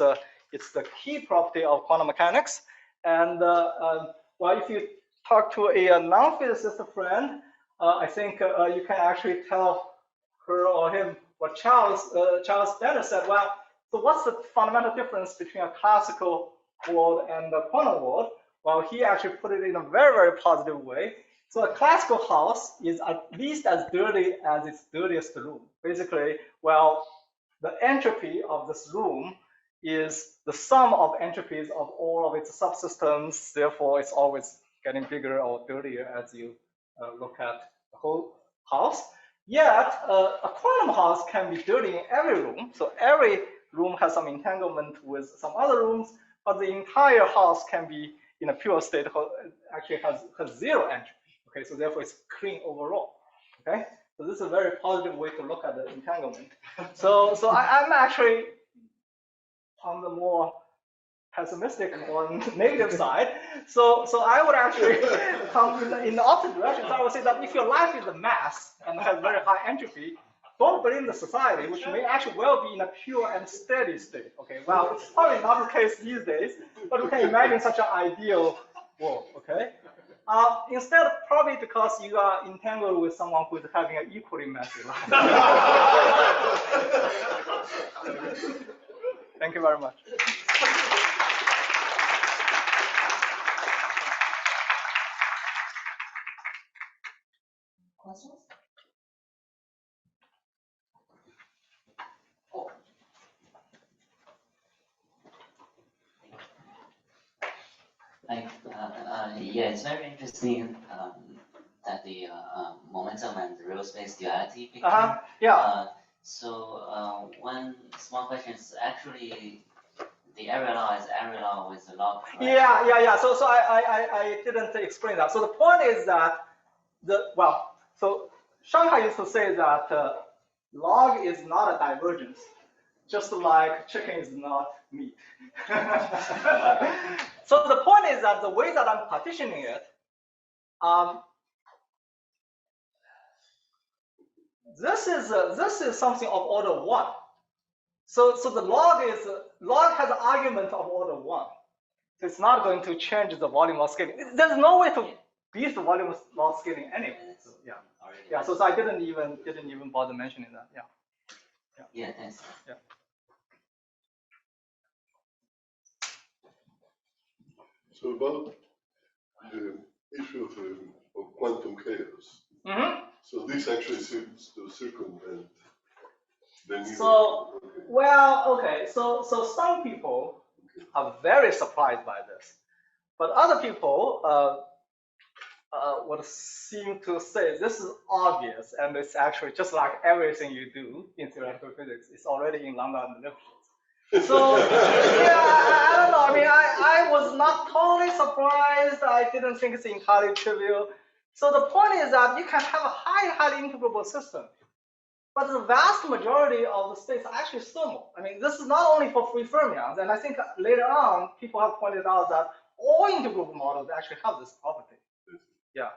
the key property of quantum mechanics. And well, if you talk to a non-physicist friend, I think you can actually tell her or him what Charles Bennett said. Well, so what's the fundamental difference between a classical world and the quantum world? Well, he actually put it in a very, very positive way. So a classical house is at least as dirty as its dirtiest room. Basically, well, the entropy of this room is the sum of entropies of all of its subsystems. Therefore, it's always getting bigger or dirtier as you look at the whole house. Yet, a quantum house can be dirty in every room. So every room has some entanglement with some other rooms, but the entire house can be in a pure state, actually has 0 entropy. Okay, so therefore it's clean overall. Okay, so this is a very positive way to look at the entanglement. So I'm actually on the more pessimistic or negative side. So I would actually come in the opposite direction. So I would say that if your life is a mess and has very high entropy, don't blame the society, which may actually well be in a pure and steady state. Okay, well, it's probably not the case these days, but we can imagine such an ideal Whoa, okay. Instead, probably because you are entangled with someone who is having an equally messy life. Thank you very much. Questions? Yeah, it's very interesting that the momentum and the real space duality picture. Yeah. So one small question is actually the area law is area law with the log. Right? Yeah. So I didn't explain that. So the point is that so Shanghai used to say that log is not a divergence, just like chicken is not meat. So the point is that the way that I'm partitioning it, this is something of order 1. So the log has an argument of order 1. So it's not going to change the volume law scaling. There's no way to beat the volume law scaling anyway. So, yeah. So I didn't even bother mentioning that. Yeah. Thanks. Yeah. So about the issue of quantum chaos. Mm-hmm. So this actually seems to circumvent the need. So, so some people are very surprised by this, but other people would seem to say this is obvious, and it's actually just like everything you do in theoretical physics, it's already in lambda and Lipschitz. So, I don't know. I mean, I was not totally surprised. I didn't think it's entirely trivial. So the point is that you can have a highly integrable system, but the vast majority of the states are actually thermal. I mean, this is not only for free fermions, and I think later on, people have pointed out that all integrable models actually have this property. Yeah.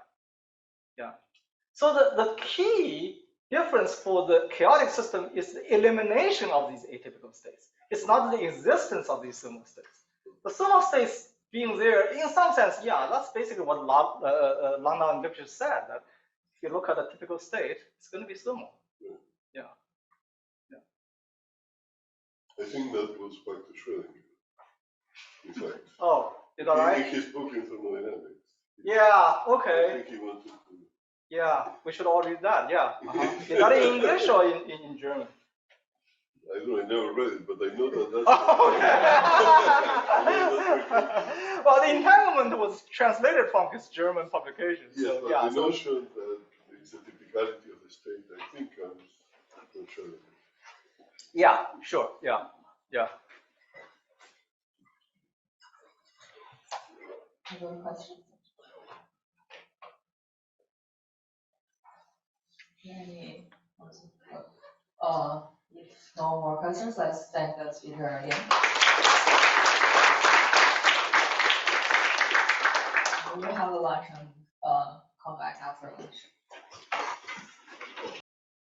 So the key difference for the chaotic system is the elimination of these atypical states. It's not the existence of these thermal states. The thermal states being there, in some sense, that's basically what Lambda and Lipschitz said, that if you look at a typical state, it's going to be thermal. Yeah. I think that was back to Schrödinger. In fact. Oh, is that right? In his book in thermodynamics. Yeah, okay. I think he wanted to. Yeah, we should all read that, yeah. Is that in English or in German? I don't know, I never read it, but I know that that's. Well, the Entanglement was translated from his German publication. Yes, So, but the notion that it's a typicality of the state, I think I'm not sure. Yeah, sure, yeah. Other questions? If no more questions, let's thank the speaker again. We will have a lunch and come back after lunch.